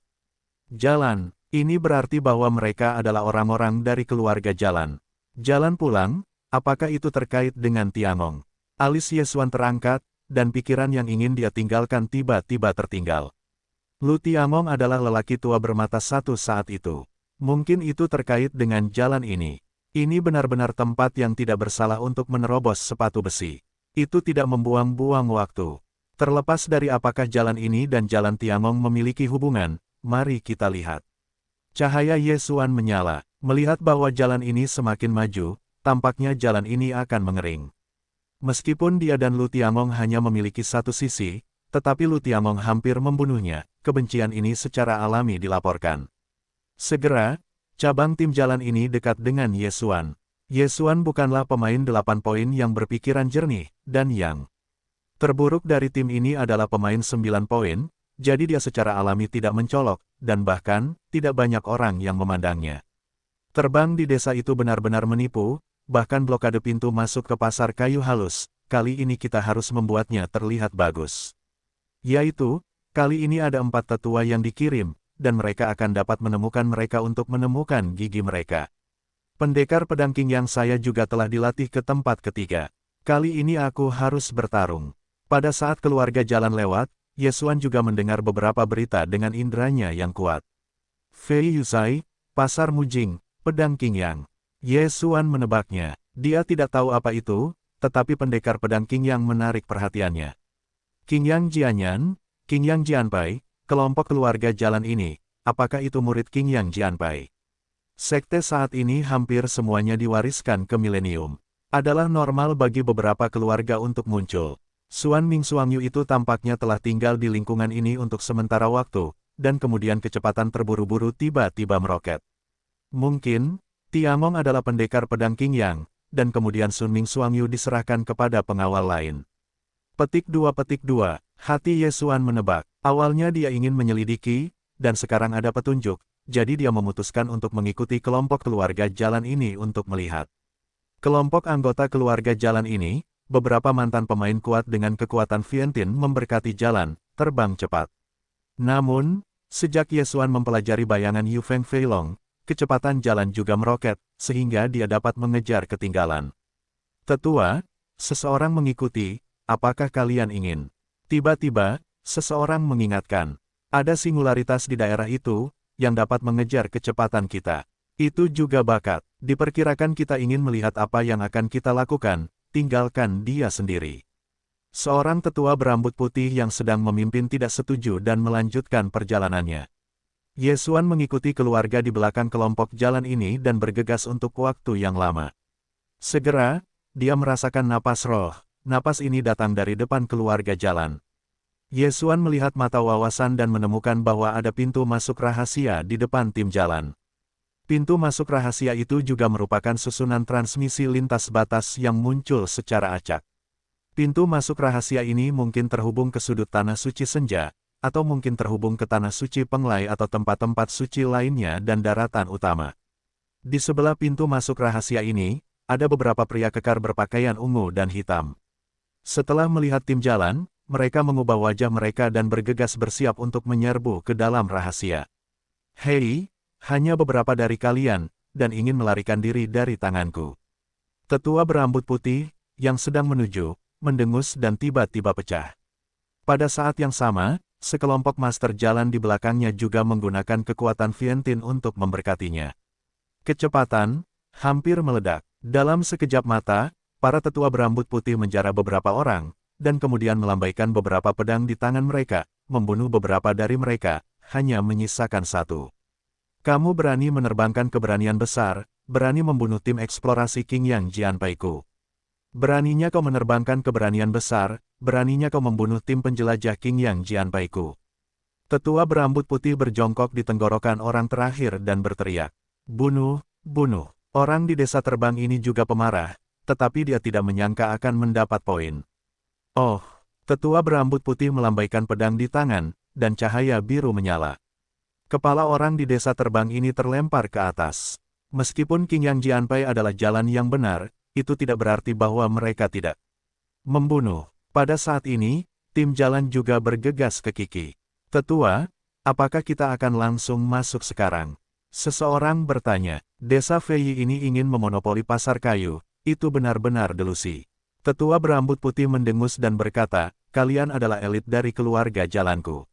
Jalan, ini berarti bahwa mereka adalah orang-orang dari keluarga Jalan. Jalan pulang, apakah itu terkait dengan Tiangong? Alis Yesuan terangkat, dan pikiran yang ingin dia tinggalkan tiba-tiba tertinggal. Lu Tiangong adalah lelaki tua bermata satu saat itu. Mungkin itu terkait dengan jalan ini. Ini benar-benar tempat yang tidak bersalah untuk menerobos sepatu besi. Itu tidak membuang-buang waktu. Terlepas dari apakah jalan ini dan jalan Tiangong memiliki hubungan, mari kita lihat. Cahaya Yesuan menyala. Melihat bahwa jalan ini semakin maju, tampaknya jalan ini akan mengering. Meskipun dia dan Lu Tiangong hanya memiliki satu sisi, tetapi Lu Tiangong hampir membunuhnya, kebencian ini secara alami dilaporkan. Segera, cabang tim jalan ini dekat dengan Yesuan. Yesuan bukanlah pemain 8 poin yang berpikiran jernih, dan yang terburuk dari tim ini adalah pemain 9 poin, jadi dia secara alami tidak mencolok, dan bahkan, tidak banyak orang yang memandangnya. Terbang di desa itu benar-benar menipu, bahkan blokade pintu masuk ke pasar kayu halus, kali ini kita harus membuatnya terlihat bagus. Yaitu, kali ini ada 4 tetua yang dikirim, dan mereka akan dapat menemukan mereka untuk menemukan gigi mereka. Pendekar pedang Qingyang saya juga telah dilatih ke tempat ketiga. Kali ini aku harus bertarung. Pada saat keluarga Jalan lewat, Yesuan juga mendengar beberapa berita dengan indranya yang kuat. Fei Yusai, Pasar Mujing, Pedang Qingyang. Yesuan menebaknya. Dia tidak tahu apa itu, tetapi pendekar pedang Qingyang menarik perhatiannya. Qingyang Jianyan, Qingyang Jianpai, kelompok keluarga Jalan ini, apakah itu murid Qingyang Jianpai? Sekte saat ini hampir semuanya diwariskan ke milenium. Adalah normal bagi beberapa keluarga untuk muncul. Xuan Ming Xuangyu itu tampaknya telah tinggal di lingkungan ini untuk sementara waktu, dan kemudian kecepatan terburu-buru tiba-tiba meroket. Mungkin, Tiangong adalah pendekar pedang Qingyang, dan kemudian Sun Ming Xuangyu diserahkan kepada pengawal lain. Petik 2. Hati Yesuan menebak. Awalnya dia ingin menyelidiki, dan sekarang ada petunjuk, jadi dia memutuskan untuk mengikuti kelompok keluarga Jalan ini untuk melihat. Kelompok anggota keluarga Jalan ini, beberapa mantan pemain kuat dengan kekuatan Vientian memberkati Jalan, terbang cepat. Namun, sejak Yesuan mempelajari bayangan Yu Feng Feilong, kecepatan Jalan juga meroket, sehingga dia dapat mengejar ketinggalan. Tetua, seseorang mengikuti, apakah kalian ingin? Tiba-tiba, seseorang mengingatkan, ada singularitas di daerah itu, yang dapat mengejar kecepatan kita. Itu juga bakat, diperkirakan kita ingin melihat apa yang akan kita lakukan, tinggalkan dia sendiri. Seorang tetua berambut putih yang sedang memimpin tidak setuju dan melanjutkan perjalanannya. Yesuan mengikuti keluarga di belakang kelompok Jalan ini dan bergegas untuk waktu yang lama. Segera, dia merasakan napas roh. Napas ini datang dari depan keluarga Jalan. Yesuan melihat mata wawasan dan menemukan bahwa ada pintu masuk rahasia di depan tim jalan. Pintu masuk rahasia itu juga merupakan susunan transmisi lintas batas yang muncul secara acak. Pintu masuk rahasia ini mungkin terhubung ke sudut tanah suci senja, atau mungkin terhubung ke tanah suci Penglai atau tempat-tempat suci lainnya dan daratan utama. Di sebelah pintu masuk rahasia ini, ada beberapa pria kekar berpakaian ungu dan hitam. Setelah melihat tim jalan, mereka mengubah wajah mereka dan bergegas bersiap untuk menyerbu ke dalam rahasia. Hei, hanya beberapa dari kalian, dan ingin melarikan diri dari tanganku. Tetua berambut putih, yang sedang menuju, mendengus dan tiba-tiba pecah. Pada saat yang sama, sekelompok master jalan di belakangnya juga menggunakan kekuatan Vientin untuk memberkatinya. Kecepatan, hampir meledak. Dalam sekejap mata, para tetua berambut putih menjara beberapa orang, dan kemudian melambaikan beberapa pedang di tangan mereka, membunuh beberapa dari mereka, hanya menyisakan satu. Kamu berani menerbangkan keberanian besar, berani membunuh tim eksplorasi King Yang Jianpeiku. Beraninya kau menerbangkan keberanian besar, beraninya kau membunuh tim penjelajah King Yang Jianpeiku. Tetua berambut putih berjongkok di tenggorokan orang terakhir dan berteriak. Bunuh, bunuh. Orang di desa terbang ini juga pemarah, tetapi dia tidak menyangka akan mendapat poin. Oh, tetua berambut putih melambaikan pedang di tangan, dan cahaya biru menyala. Kepala orang di desa terbang ini terlempar ke atas. Meskipun King Yang Jianpei adalah jalan yang benar, itu tidak berarti bahwa mereka tidak membunuh. Pada saat ini, tim jalan juga bergegas ke Kiki. Tetua, apakah kita akan langsung masuk sekarang? Seseorang bertanya, desa Fei ini ingin memonopoli pasar kayu, itu benar-benar delusi. Tetua berambut putih mendengus dan berkata, kalian adalah elit dari keluarga jalanku.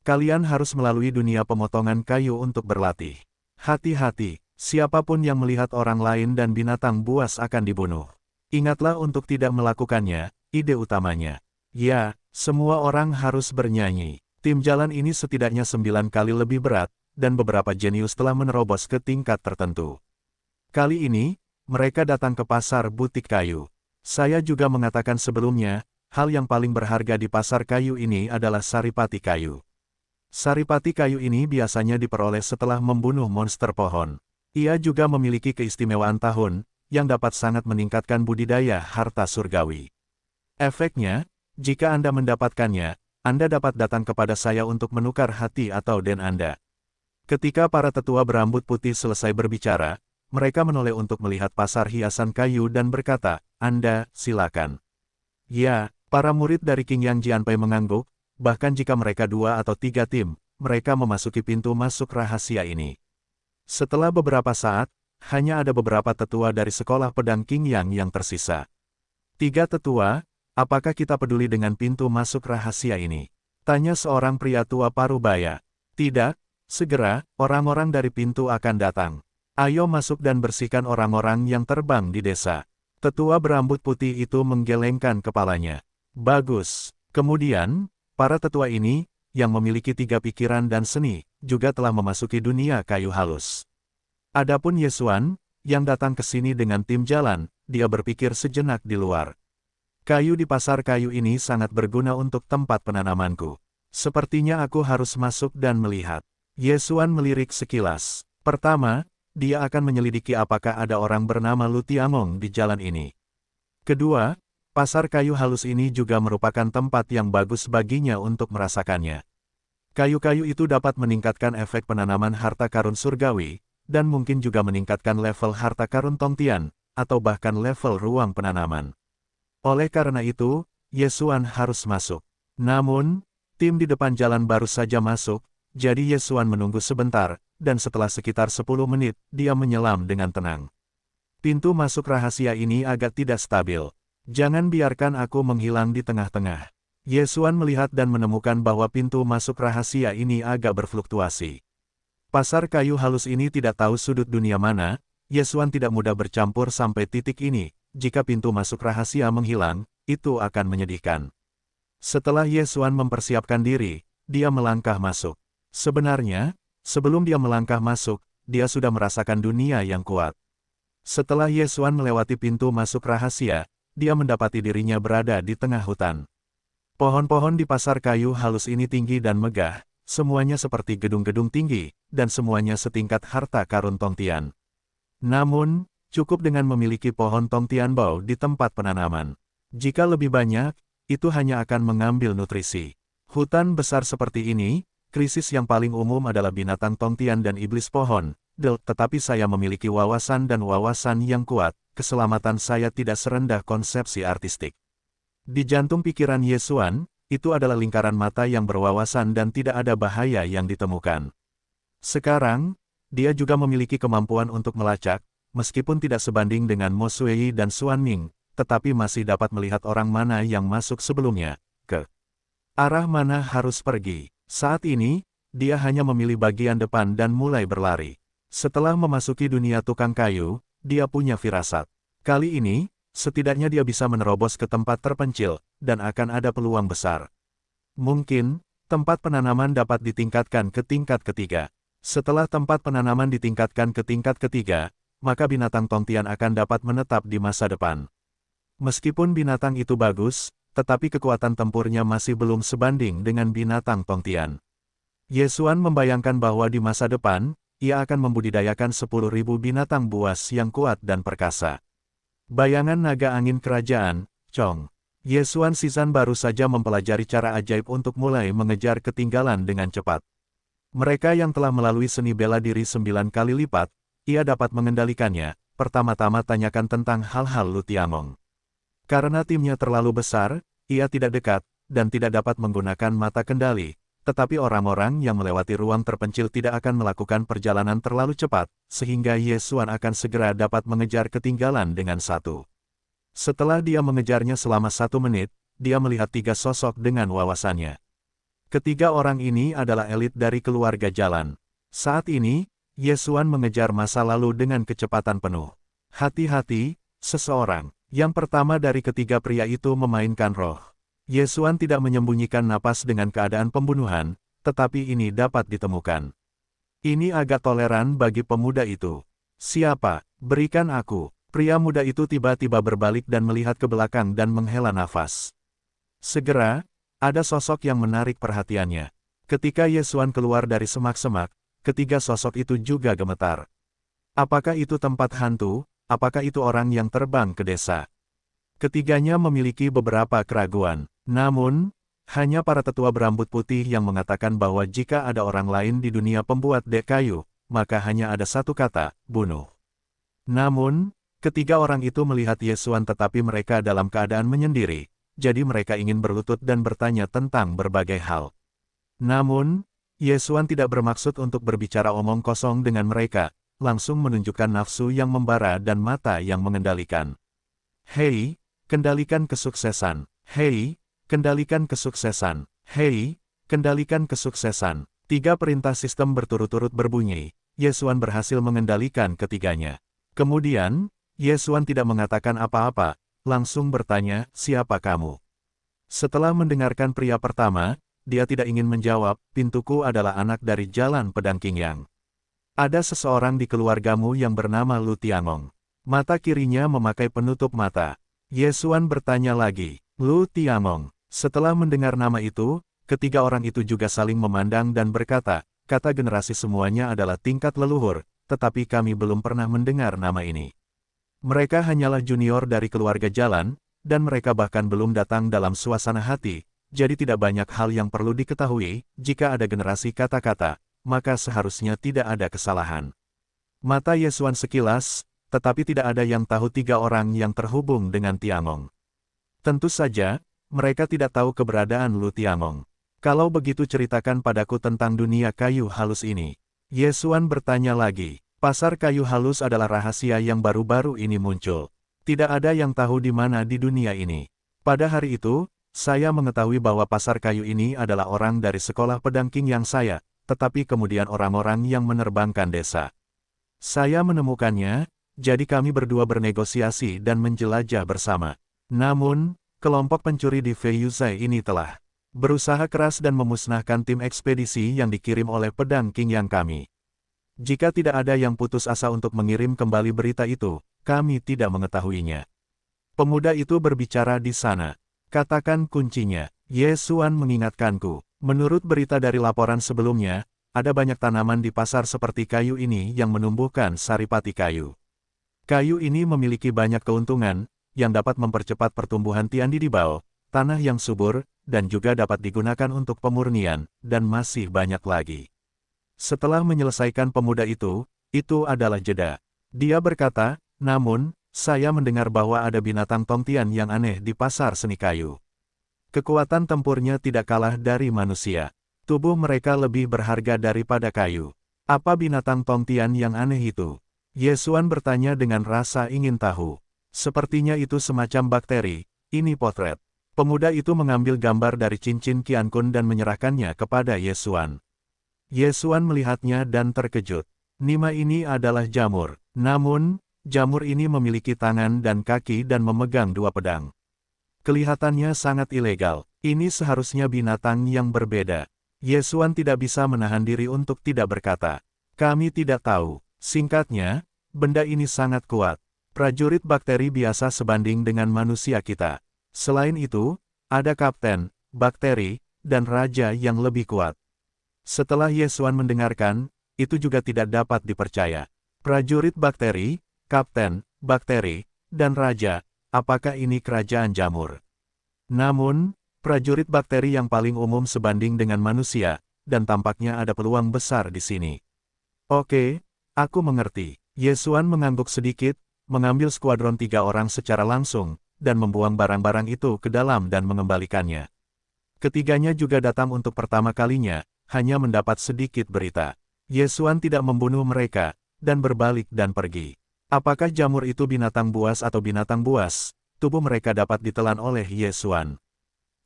Kalian harus melalui dunia pemotongan kayu untuk berlatih. Hati-hati, siapapun yang melihat orang lain dan binatang buas akan dibunuh. Ingatlah untuk tidak melakukannya, ide utamanya. Ya, semua orang harus bernyanyi. Tim jalan ini setidaknya 9 kali lebih berat, dan beberapa jenius telah menerobos ke tingkat tertentu. Kali ini, mereka datang ke pasar butik kayu. Saya juga mengatakan sebelumnya, hal yang paling berharga di pasar kayu ini adalah saripati kayu. Saripati kayu ini biasanya diperoleh setelah membunuh monster pohon. Ia juga memiliki keistimewaan tahun, yang dapat sangat meningkatkan budidaya harta surgawi. Efeknya, jika Anda mendapatkannya, Anda dapat datang kepada saya untuk menukar hati atau den Anda. Ketika para tetua berambut putih selesai berbicara, mereka menoleh untuk melihat pasar hiasan kayu dan berkata, Anda, silakan. Ya, para murid dari King Yang Jianpei mengangguk. Bahkan jika mereka 2 atau 3 tim, mereka memasuki pintu masuk rahasia ini. Setelah beberapa saat, hanya ada beberapa tetua dari sekolah pedang King Yang yang tersisa. 3 tetua, apakah kita peduli dengan pintu masuk rahasia ini? Tanya seorang pria tua parubaya. Tidak, segera, orang-orang dari pintu akan datang. Ayo masuk dan bersihkan orang-orang yang terbang di desa. Tetua berambut putih itu menggelengkan kepalanya. Bagus. Kemudian, para tetua ini, yang memiliki 3 pikiran dan seni, juga telah memasuki dunia kayu halus. Adapun Yesuan, yang datang ke sini dengan tim jalan, dia berpikir sejenak di luar. Kayu di pasar kayu ini sangat berguna untuk tempat penanamanku. Sepertinya aku harus masuk dan melihat. Yesuan melirik sekilas. Pertama, dia akan menyelidiki apakah ada orang bernama Lu Tiamong di jalan ini. Kedua, pasar kayu halus ini juga merupakan tempat yang bagus baginya untuk merasakannya. Kayu-kayu itu dapat meningkatkan efek penanaman harta karun surgawi, dan mungkin juga meningkatkan level harta karun Tongtian, atau bahkan level ruang penanaman. Oleh karena itu, Yesuan harus masuk. Namun, tim di depan jalan baru saja masuk, jadi Yesuan menunggu sebentar, dan setelah sekitar 10 menit, dia menyelam dengan tenang. Pintu masuk rahasia ini agak tidak stabil. Jangan biarkan aku menghilang di tengah-tengah. Yesuan melihat dan menemukan bahwa pintu masuk rahasia ini agak berfluktuasi. Pasar kayu halus ini tidak tahu sudut dunia mana, Yesuan tidak mudah bercampur sampai titik ini. Jika pintu masuk rahasia menghilang, itu akan menyedihkan. Setelah Yesuan mempersiapkan diri, dia melangkah masuk. Sebenarnya, sebelum dia melangkah masuk, dia sudah merasakan dunia yang kuat. Setelah Yesuan melewati pintu masuk rahasia, dia mendapati dirinya berada di tengah hutan. Pohon-pohon di pasar kayu halus ini tinggi dan megah, semuanya seperti gedung-gedung tinggi, dan semuanya setingkat harta karun Tongtian. Namun, cukup dengan memiliki pohon Tongtianbao di tempat penanaman. Jika lebih banyak, itu hanya akan mengambil nutrisi. Hutan besar seperti ini, krisis yang paling umum adalah binatang Tongtian dan iblis pohon, tetapi saya memiliki wawasan dan wawasan yang kuat, keselamatan saya tidak serendah konsepsi artistik. Di jantung pikiran Yesuan, itu adalah lingkaran mata yang berwawasan dan tidak ada bahaya yang ditemukan. Sekarang, dia juga memiliki kemampuan untuk melacak, meskipun tidak sebanding dengan Mo Sui dan Xuan Ming, tetapi masih dapat melihat orang mana yang masuk sebelumnya, ke arah mana harus pergi. Saat ini, dia hanya memilih bagian depan dan mulai berlari. Setelah memasuki dunia tukang kayu, dia punya firasat. Kali ini, setidaknya dia bisa menerobos ke tempat terpencil, dan akan ada peluang besar. Mungkin, tempat penanaman dapat ditingkatkan ke tingkat ketiga. Setelah tempat penanaman ditingkatkan ke tingkat ketiga, maka binatang Tongtian akan dapat menetap di masa depan. Meskipun binatang itu bagus, tetapi kekuatan tempurnya masih belum sebanding dengan binatang Tongtian. Yesuan membayangkan bahwa di masa depan, ia akan membudidayakan 10.000 binatang buas yang kuat dan perkasa. Bayangan naga angin kerajaan, Chong. Yesuan Sizan baru saja mempelajari cara ajaib untuk mulai mengejar ketinggalan dengan cepat. Mereka yang telah melalui seni bela diri 9 kali lipat, ia dapat mengendalikannya. Pertama-tama tanyakan tentang hal-hal Lu Tiangong. Karena timnya terlalu besar, ia tidak dekat, dan tidak dapat menggunakan mata kendali. Tetapi orang-orang yang melewati ruang terpencil tidak akan melakukan perjalanan terlalu cepat, sehingga Yesuan akan segera dapat mengejar ketinggalan dengan satu. Setelah dia mengejarnya selama 1 menit, dia melihat 3 sosok dengan wawasannya. Ketiga orang ini adalah elit dari keluarga jalan. Saat ini, Yesuan mengejar masa lalu dengan kecepatan penuh. Hati-hati, seseorang. Yang pertama dari ketiga pria itu memainkan roh. Yesuan tidak menyembunyikan napas dengan keadaan pembunuhan, tetapi ini dapat ditemukan. Ini agak toleran bagi pemuda itu. Siapa? Berikan aku. Pria muda itu tiba-tiba berbalik dan melihat ke belakang dan menghela nafas. Segera, ada sosok yang menarik perhatiannya. Ketika Yesuan keluar dari semak-semak, ketiga sosok itu juga gemetar. Apakah itu tempat hantu? Apakah itu orang yang terbang ke desa? Ketiganya memiliki beberapa keraguan. Namun, hanya para tetua berambut putih yang mengatakan bahwa jika ada orang lain di dunia pembuat dek kayu, maka hanya ada satu kata, bunuh. Namun, ketiga orang itu melihat Yesuan tetapi mereka dalam keadaan menyendiri, jadi mereka ingin berlutut dan bertanya tentang berbagai hal. Namun, Yesuan tidak bermaksud untuk berbicara omong kosong dengan mereka, langsung menunjukkan nafsu yang membara dan mata yang mengendalikan. Hei, kendalikan kesuksesan. Hei, kendalikan kesuksesan. Hei, kendalikan kesuksesan. 3 perintah sistem berturut-turut berbunyi. Yesuan berhasil mengendalikan ketiganya. Kemudian, Yesuan tidak mengatakan apa-apa, langsung bertanya, siapa kamu? Setelah mendengarkan pria pertama, dia tidak ingin menjawab, pintuku adalah anak dari Jalan Pedang Qingyang. Ada seseorang di keluargamu yang bernama Lu Tiangong. Mata kirinya memakai penutup mata. Yesuan bertanya lagi, Lu Tiangong. Setelah mendengar nama itu, ketiga orang itu juga saling memandang dan berkata, kata generasi semuanya adalah tingkat leluhur, tetapi kami belum pernah mendengar nama ini. Mereka hanyalah junior dari keluarga jalan, dan mereka bahkan belum datang dalam suasana hati, jadi tidak banyak hal yang perlu diketahui. Jika ada generasi kata-kata, maka seharusnya tidak ada kesalahan. Mata Yesuan sekilas, tetapi tidak ada yang tahu 3 orang yang terhubung dengan Tiangong. Tentu saja, mereka tidak tahu keberadaan Lu Tiangong. Kalau begitu ceritakan padaku tentang dunia kayu halus ini. Yesuan bertanya lagi. Pasar kayu halus adalah rahasia yang baru-baru ini muncul. Tidak ada yang tahu di mana di dunia ini. Pada hari itu, saya mengetahui bahwa pasar kayu ini adalah orang dari sekolah pedang Qingyang saya, tetapi kemudian orang-orang yang menerbangkan desa. Saya menemukannya, jadi kami berdua bernegosiasi dan menjelajah bersama. Namun, kelompok pencuri di Feiyuzai ini telah berusaha keras dan memusnahkan tim ekspedisi yang dikirim oleh pedang Qingyang kami. Jika tidak ada yang putus asa untuk mengirim kembali berita itu, kami tidak mengetahuinya. Pemuda itu berbicara di sana. Katakan kuncinya. Ye Xuan mengingatkanku. Menurut berita dari laporan sebelumnya, ada banyak tanaman di pasar seperti kayu ini yang menumbuhkan saripati kayu. Kayu ini memiliki banyak keuntungan, yang dapat mempercepat pertumbuhan Tiandi di Bao, tanah yang subur, dan juga dapat digunakan untuk pemurnian, dan masih banyak lagi. Setelah menyelesaikan pemuda itu adalah jeda. Dia berkata, namun, saya mendengar bahwa ada binatang Tongtian yang aneh di pasar seni kayu. Kekuatan tempurnya tidak kalah dari manusia. Tubuh mereka lebih berharga daripada kayu. Apa binatang Tongtian yang aneh itu? Ye Xuan bertanya dengan rasa ingin tahu. Sepertinya itu semacam bakteri, ini potret. Pemuda itu mengambil gambar dari cincin Qiankun dan menyerahkannya kepada Ye Xuan. Ye Xuan melihatnya dan terkejut. Nima ini adalah jamur. Namun, jamur ini memiliki tangan dan kaki dan memegang dua pedang. Kelihatannya sangat ilegal. Ini seharusnya binatang yang berbeda. Ye Xuan tidak bisa menahan diri untuk tidak berkata. Kami tidak tahu. Singkatnya, benda ini sangat kuat. Prajurit bakteri biasa sebanding dengan manusia kita. Selain itu, ada kapten, bakteri, dan raja yang lebih kuat. Setelah Ye Xuan mendengarkan, itu juga tidak dapat dipercaya. Prajurit bakteri, kapten, bakteri, dan raja, apakah ini kerajaan jamur? Namun, prajurit bakteri yang paling umum sebanding dengan manusia, dan tampaknya ada peluang besar di sini. Oke, aku mengerti. Ye Xuan mengangguk sedikit, mengambil skuadron 3 orang secara langsung, dan membuang barang-barang itu ke dalam dan mengembalikannya. Ketiganya juga datang untuk pertama kalinya, hanya mendapat sedikit berita. Ye Xuan tidak membunuh mereka, dan berbalik dan pergi. Apakah jamur itu binatang buas atau binatang buas? Tubuh mereka dapat ditelan oleh Ye Xuan.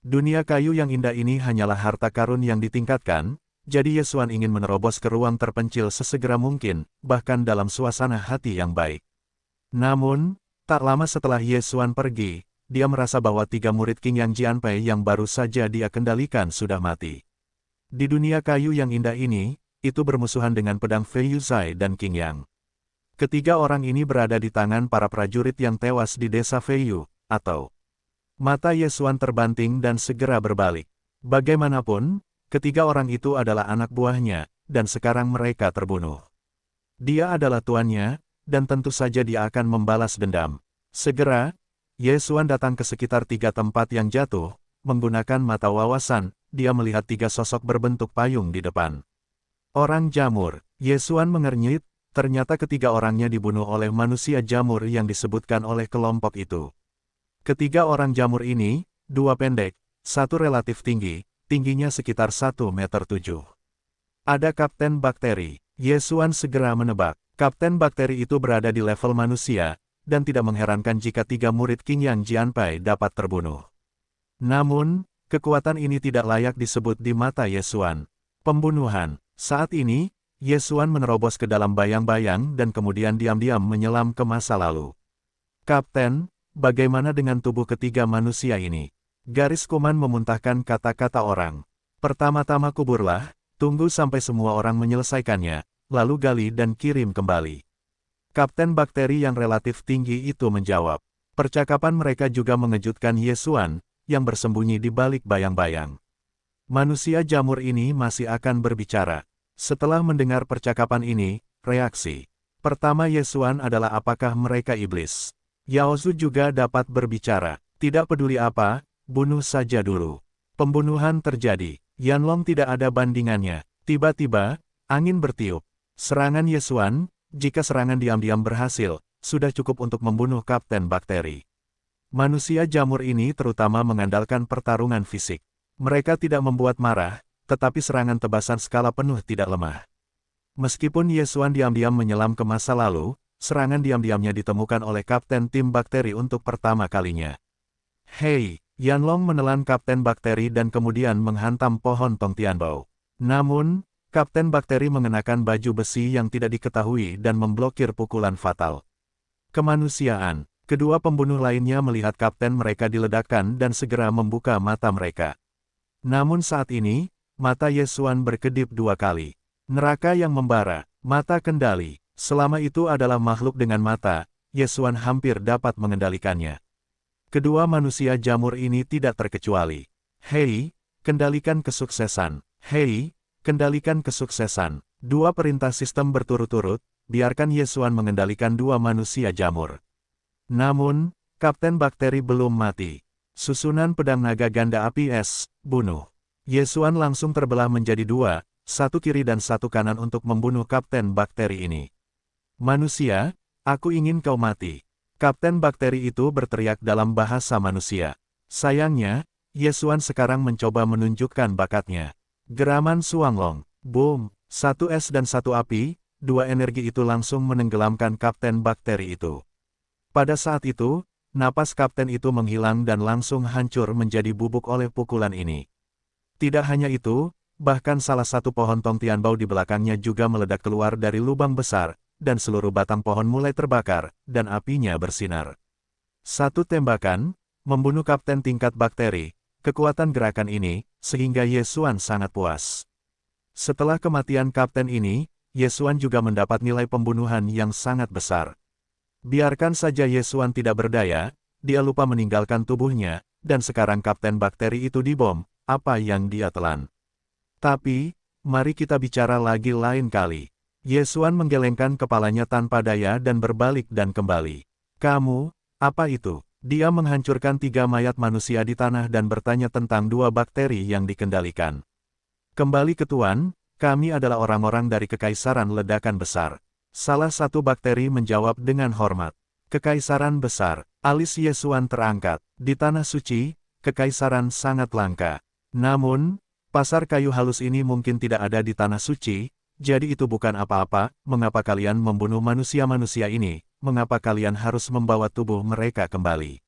Dunia kayu yang indah ini hanyalah harta karun yang ditingkatkan, jadi Ye Xuan ingin menerobos ke ruang terpencil sesegera mungkin, bahkan dalam suasana hati yang baik. Namun, tak lama setelah Ye Xuan pergi, dia merasa bahwa 3 murid King Yang Jianpei yang baru saja dia kendalikan sudah mati. Di dunia kayu yang indah ini, itu bermusuhan dengan pedang Fei Yuzai dan King Yang. Ketiga orang ini berada di tangan para prajurit yang tewas di desa Feiyu, atau mata Ye Xuan terbanting dan segera berbalik. Bagaimanapun, ketiga orang itu adalah anak buahnya, dan sekarang mereka terbunuh. Dia adalah tuannya, dan tentu saja dia akan membalas dendam. Segera, Ye Xuan datang ke sekitar 3 tempat yang jatuh, menggunakan mata wawasan, dia melihat 3 sosok berbentuk payung di depan. Orang jamur, Ye Xuan mengernyit. Ternyata ketiga orangnya dibunuh oleh manusia jamur yang disebutkan oleh kelompok itu. Ketiga orang jamur ini, 2 pendek, 1 relatif tinggi, tingginya sekitar 1,7 meter. Ada kapten bakteri. Ye Xuan segera menebak. Kapten bakteri itu berada di level manusia, dan tidak mengherankan jika 3 murid King Yang Jianpei dapat terbunuh. Namun, kekuatan ini tidak layak disebut di mata Ye Xuan. Pembunuhan. Saat ini, Ye Xuan menerobos ke dalam bayang-bayang dan kemudian diam-diam menyelam ke masa lalu. Kapten, bagaimana dengan tubuh ketiga manusia ini? Garis kuman memuntahkan kata-kata orang. Pertama-tama kuburlah, tunggu sampai semua orang menyelesaikannya, lalu gali dan kirim kembali. Kapten bakteri yang relatif tinggi itu menjawab. Percakapan mereka juga mengejutkan Ye Xuan, yang bersembunyi di balik bayang-bayang. Manusia jamur ini masih akan berbicara. Setelah mendengar percakapan ini, reaksi pertama Ye Xuan adalah apakah mereka iblis. Yao Zu juga dapat berbicara. Tidak peduli apa, bunuh saja dulu. Pembunuhan terjadi. Yanlong tidak ada bandingannya. Tiba-tiba, angin bertiup. Serangan Ye Xuan, jika serangan diam-diam berhasil, sudah cukup untuk membunuh kapten bakteri. Manusia jamur ini terutama mengandalkan pertarungan fisik. Mereka tidak membuat marah, tetapi serangan tebasan skala penuh tidak lemah. Meskipun Ye Xuan diam-diam menyelam ke masa lalu, serangan diam-diamnya ditemukan oleh kapten tim bakteri untuk pertama kalinya. Hei, Yanlong menelan kapten bakteri dan kemudian menghantam pohon Tongtianbao. Namun, kapten bakteri mengenakan baju besi yang tidak diketahui dan memblokir pukulan fatal. Kemanusiaan. Kedua pembunuh lainnya melihat kapten mereka diledakkan dan segera membuka mata mereka. Namun saat ini, mata Ye Xuan berkedip 2 kali. Neraka yang membara, mata kendali. Selama itu adalah makhluk dengan mata, Ye Xuan hampir dapat mengendalikannya. Kedua manusia jamur ini tidak terkecuali. Hei, kendalikan kesuksesan. Hei, kendalikan kesuksesan. Dua perintah sistem berturut-turut, biarkan Yesuan mengendalikan dua manusia jamur. Namun, Kapten Bakteri belum mati. Susunan pedang naga ganda api es, bunuh. Yesuan langsung terbelah menjadi dua, satu kiri dan satu kanan untuk membunuh Kapten Bakteri ini. Manusia, aku ingin kau mati. Kapten Bakteri itu berteriak dalam bahasa manusia. Sayangnya, Yesuan sekarang mencoba menunjukkan bakatnya. Geraman Suanglong, boom, satu es dan satu api, dua energi itu langsung menenggelamkan Kapten Bakteri itu. Pada saat itu, napas Kapten itu menghilang dan langsung hancur menjadi bubuk oleh pukulan ini. Tidak hanya itu, bahkan salah satu pohon Tongtianbao di belakangnya juga meledak keluar dari lubang besar, dan seluruh batang pohon mulai terbakar, dan apinya bersinar. Satu tembakan, membunuh Kapten tingkat Bakteri. Kekuatan gerakan ini, sehingga Yesuan sangat puas. Setelah kematian Kapten ini, Yesuan juga mendapat nilai pembunuhan yang sangat besar. Biarkan saja Yesuan tidak berdaya, dia lupa meninggalkan tubuhnya, dan sekarang Kapten Bakteri itu dibom, apa yang dia telan. Tapi, mari kita bicara lagi lain kali. Yesuan menggelengkan kepalanya tanpa daya dan berbalik dan kembali. Kamu, apa itu? Dia menghancurkan 3 mayat manusia di tanah dan bertanya tentang 2 bakteri yang dikendalikan. Kembali ke Tuan, kami adalah orang-orang dari Kekaisaran Ledakan Besar. Salah satu bakteri menjawab dengan hormat. Kekaisaran Besar, alis Yesuan terangkat. Di Tanah Suci, Kekaisaran sangat langka. Namun, pasar kayu halus ini mungkin tidak ada di Tanah Suci, jadi itu bukan apa-apa. Mengapa kalian membunuh manusia-manusia ini? Mengapa kalian harus membawa tubuh mereka kembali?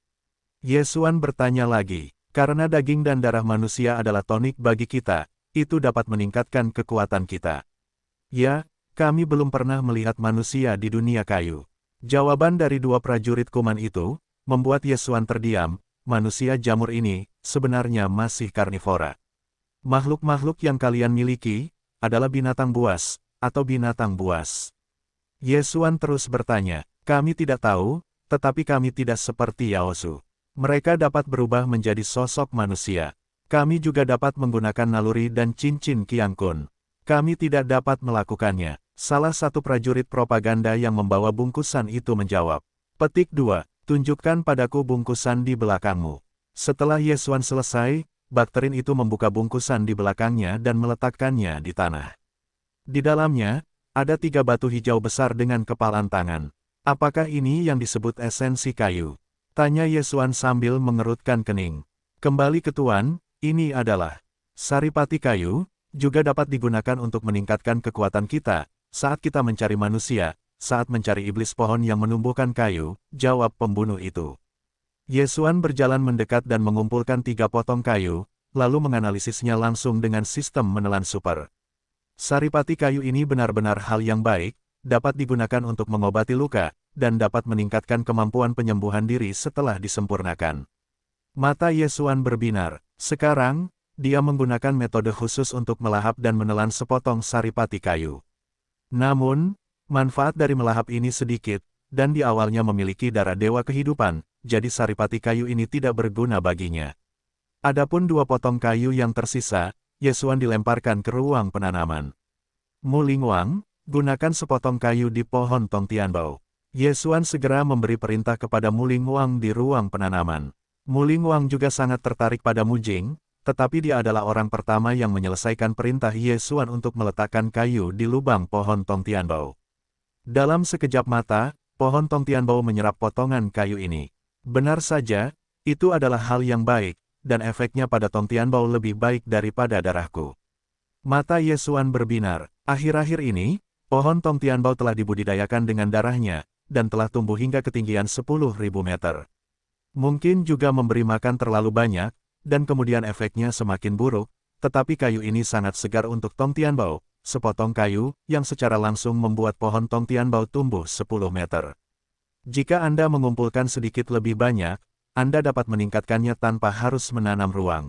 Yesuan bertanya lagi, karena daging dan darah manusia adalah tonik bagi kita, itu dapat meningkatkan kekuatan kita. Ya, kami belum pernah melihat manusia di dunia kayu. Jawaban dari 2 prajurit kuman itu, membuat Yesuan terdiam. Manusia jamur ini, sebenarnya masih karnivora. Makhluk-makhluk yang kalian miliki, adalah binatang buas, atau binatang buas. Yesuan terus bertanya, kami tidak tahu, tetapi kami tidak seperti Yaosu. Mereka dapat berubah menjadi sosok manusia. Kami juga dapat menggunakan naluri dan cincin Qiang Kun. Kami tidak dapat melakukannya. Salah satu prajurit propaganda yang membawa bungkusan itu menjawab. Petik 2. Tunjukkan padaku bungkusan di belakangmu. Setelah Yesuan selesai, bakterin itu membuka bungkusan di belakangnya dan meletakkannya di tanah. Di dalamnya, ada 3 batu hijau besar dengan kepalan tangan. Apakah ini yang disebut esensi kayu? Tanya Yesuan sambil mengerutkan kening. Kembali ke Tuan, ini adalah saripati kayu, juga dapat digunakan untuk meningkatkan kekuatan kita, saat kita mencari manusia, saat mencari iblis pohon yang menumbuhkan kayu, jawab pembunuh itu. Yesuan berjalan mendekat dan mengumpulkan 3 potong kayu, lalu menganalisisnya langsung dengan sistem menelan super. Saripati kayu ini benar-benar hal yang baik, dapat digunakan untuk mengobati luka, dan dapat meningkatkan kemampuan penyembuhan diri setelah disempurnakan. Mata Yesuan berbinar. Sekarang, dia menggunakan metode khusus untuk melahap dan menelan sepotong saripati kayu. Namun, manfaat dari melahap ini sedikit, dan di awalnya memiliki darah dewa kehidupan, jadi saripati kayu ini tidak berguna baginya. Adapun 2 potong kayu yang tersisa, Yesuan dilemparkan ke ruang penanaman. Mu Lingwang, gunakan sepotong kayu di pohon Tongtianbao. Yesuan segera memberi perintah kepada Mu Lingwang di ruang penanaman. Mu Lingwang juga sangat tertarik pada Mu Jing, tetapi dia adalah orang pertama yang menyelesaikan perintah Yesuan untuk meletakkan kayu di lubang pohon Tongtianbao. Dalam sekejap mata, pohon Tongtianbao menyerap potongan kayu ini. Benar saja, itu adalah hal yang baik, dan efeknya pada Tongtianbao lebih baik daripada darahku. Mata Yesuan berbinar. Akhir-akhir ini, pohon Tongtianbao telah dibudidayakan dengan darahnya, dan telah tumbuh hingga ketinggian 10.000 meter. Mungkin juga memberi makan terlalu banyak, dan kemudian efeknya semakin buruk, tetapi kayu ini sangat segar untuk Tongtianbao, sepotong kayu, yang secara langsung membuat pohon Tongtianbao tumbuh 10 meter. Jika Anda mengumpulkan sedikit lebih banyak, Anda dapat meningkatkannya tanpa harus menanam ruang.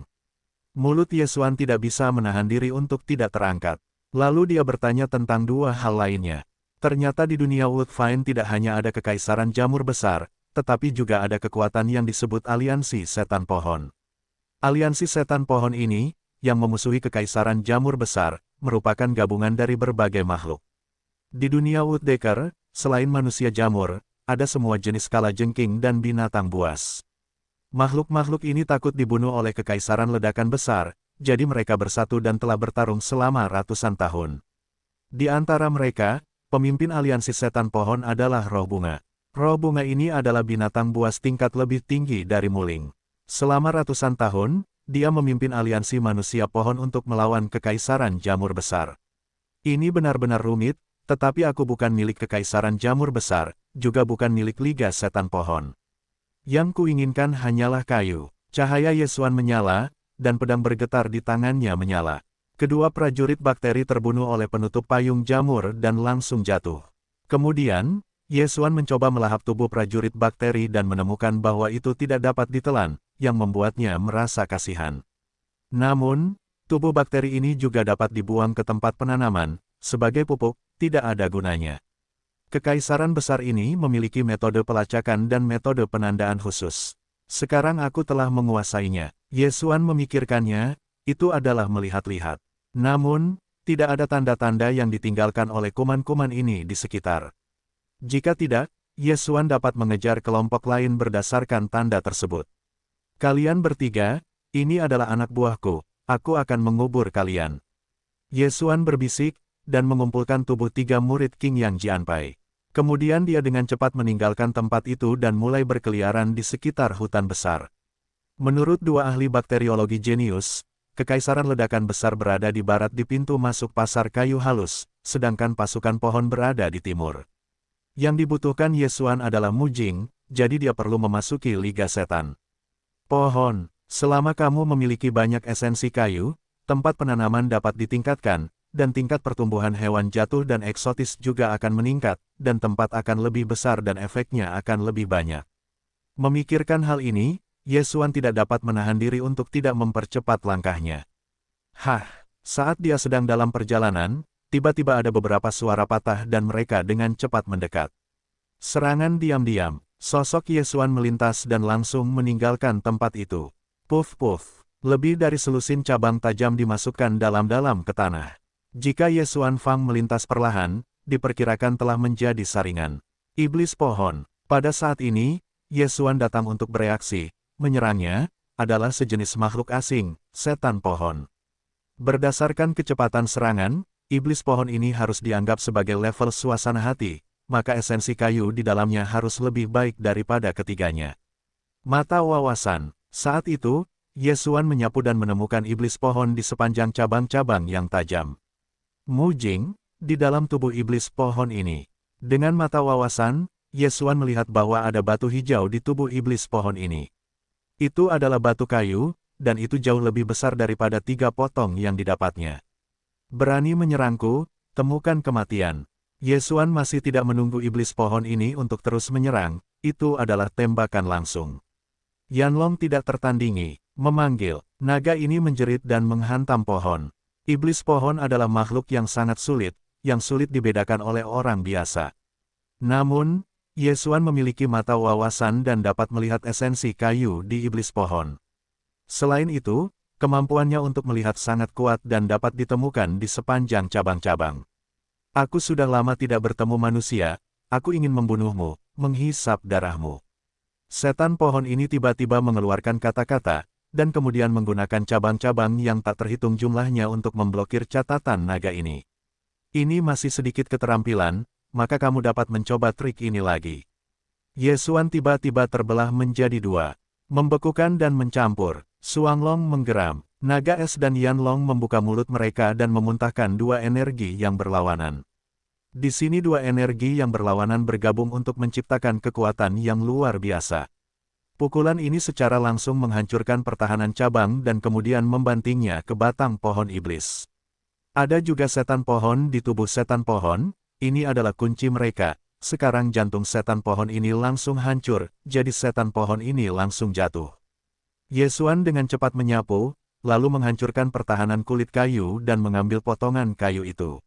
Mulut Yesuan tidak bisa menahan diri untuk tidak terangkat. Lalu dia bertanya tentang 2 hal lainnya. Ternyata di dunia Woodfine tidak hanya ada kekaisaran jamur besar, tetapi juga ada kekuatan yang disebut aliansi setan pohon. Aliansi setan pohon ini, yang memusuhi kekaisaran jamur besar, merupakan gabungan dari berbagai makhluk. Di dunia Wooddecker, selain manusia jamur, ada semua jenis kalajengking dan binatang buas. Makhluk-makhluk ini takut dibunuh oleh kekaisaran ledakan besar, jadi mereka bersatu dan telah bertarung selama ratusan tahun. Di antara mereka, pemimpin aliansi setan pohon adalah roh bunga. Roh bunga ini adalah binatang buas tingkat lebih tinggi dari Muling. Selama ratusan tahun, dia memimpin aliansi manusia pohon untuk melawan kekaisaran jamur besar. Ini benar-benar rumit, tetapi aku bukan milik kekaisaran jamur besar, juga bukan milik Liga Setan Pohon. Yang kuinginkan hanyalah kayu. Cahaya Yesuan menyala, dan pedang bergetar di tangannya menyala. Kedua prajurit bakteri terbunuh oleh penutup payung jamur dan langsung jatuh. Kemudian, Yesuan mencoba melahap tubuh prajurit bakteri dan menemukan bahwa itu tidak dapat ditelan, yang membuatnya merasa kasihan. Namun, tubuh bakteri ini juga dapat dibuang ke tempat penanaman, sebagai pupuk, tidak ada gunanya. Kekaisaran besar ini memiliki metode pelacakan dan metode penandaan khusus. Sekarang aku telah menguasainya. Yesuan memikirkannya, itu adalah melihat-lihat. Namun, tidak ada tanda-tanda yang ditinggalkan oleh kuman-kuman ini di sekitar. Jika tidak, Yesuan dapat mengejar kelompok lain berdasarkan tanda tersebut. Kalian bertiga, ini adalah anak buahku, aku akan mengubur kalian. Yesuan berbisik, dan mengumpulkan tubuh 3 murid King Yang Jianpai. Kemudian dia dengan cepat meninggalkan tempat itu dan mulai berkeliaran di sekitar hutan besar. Menurut 2 ahli bakteriologi jenius, kekaisaran ledakan besar berada di barat di pintu masuk pasar kayu halus, sedangkan pasukan pohon berada di timur. Yang dibutuhkan Yesuan adalah Mujing, jadi dia perlu memasuki Liga Setan Pohon. Selama kamu memiliki banyak esensi kayu, tempat penanaman dapat ditingkatkan, dan tingkat pertumbuhan hewan jatuh dan eksotis juga akan meningkat, dan tempat akan lebih besar dan efeknya akan lebih banyak. Memikirkan hal ini, Yesuan tidak dapat menahan diri untuk tidak mempercepat langkahnya. Saat dia sedang dalam perjalanan, tiba-tiba ada beberapa suara patah dan mereka dengan cepat mendekat. Serangan diam-diam, sosok Yesuan melintas dan langsung meninggalkan tempat itu. Puff-puff, lebih dari selusin cabang tajam dimasukkan dalam-dalam ke tanah. Jika Yesuan Fang melintas perlahan, diperkirakan telah menjadi saringan. Iblis pohon. Pada saat ini, Yesuan datang untuk bereaksi. Menyerangnya adalah sejenis makhluk asing, setan pohon. Berdasarkan kecepatan serangan, iblis pohon ini harus dianggap sebagai level suasana hati, maka esensi kayu di dalamnya harus lebih baik daripada ketiganya. Mata wawasan. Saat itu, Yesuan menyapu dan menemukan iblis pohon di sepanjang cabang-cabang yang tajam. Mujing, di dalam tubuh iblis pohon ini. Dengan mata wawasan, Yesuan melihat bahwa ada batu hijau di tubuh iblis pohon ini. Itu adalah batu kayu, dan itu jauh lebih besar daripada 3 potong yang didapatnya. Berani menyerangku, temukan kematian. Yesuan masih tidak menunggu iblis pohon ini untuk terus menyerang, itu adalah tembakan langsung. Yanlong tidak tertandingi, memanggil. Naga ini menjerit dan menghantam pohon. Iblis pohon adalah makhluk yang sangat sulit, yang sulit dibedakan oleh orang biasa. Namun, Yesuan memiliki mata wawasan dan dapat melihat esensi kayu di iblis pohon. Selain itu, kemampuannya untuk melihat sangat kuat dan dapat ditemukan di sepanjang cabang-cabang. Aku sudah lama tidak bertemu manusia, aku ingin membunuhmu, menghisap darahmu. Setan pohon ini tiba-tiba mengeluarkan kata-kata, dan kemudian menggunakan cabang-cabang yang tak terhitung jumlahnya untuk memblokir catatan naga ini. Ini masih sedikit keterampilan, maka kamu dapat mencoba trik ini lagi. Yesuan tiba-tiba terbelah menjadi 2. Membekukan dan mencampur. Suanglong menggeram. Naga es dan Yanlong membuka mulut mereka dan memuntahkan 2 energi yang berlawanan. Di sini 2 energi yang berlawanan bergabung untuk menciptakan kekuatan yang luar biasa. Pukulan ini secara langsung menghancurkan pertahanan cabang dan kemudian membantingnya ke batang pohon iblis. Ada juga setan pohon di tubuh setan pohon, ini adalah kunci mereka. Sekarang jantung setan pohon ini langsung hancur, jadi setan pohon ini langsung jatuh. Yesuan dengan cepat menyapu, lalu menghancurkan pertahanan kulit kayu dan mengambil potongan kayu itu.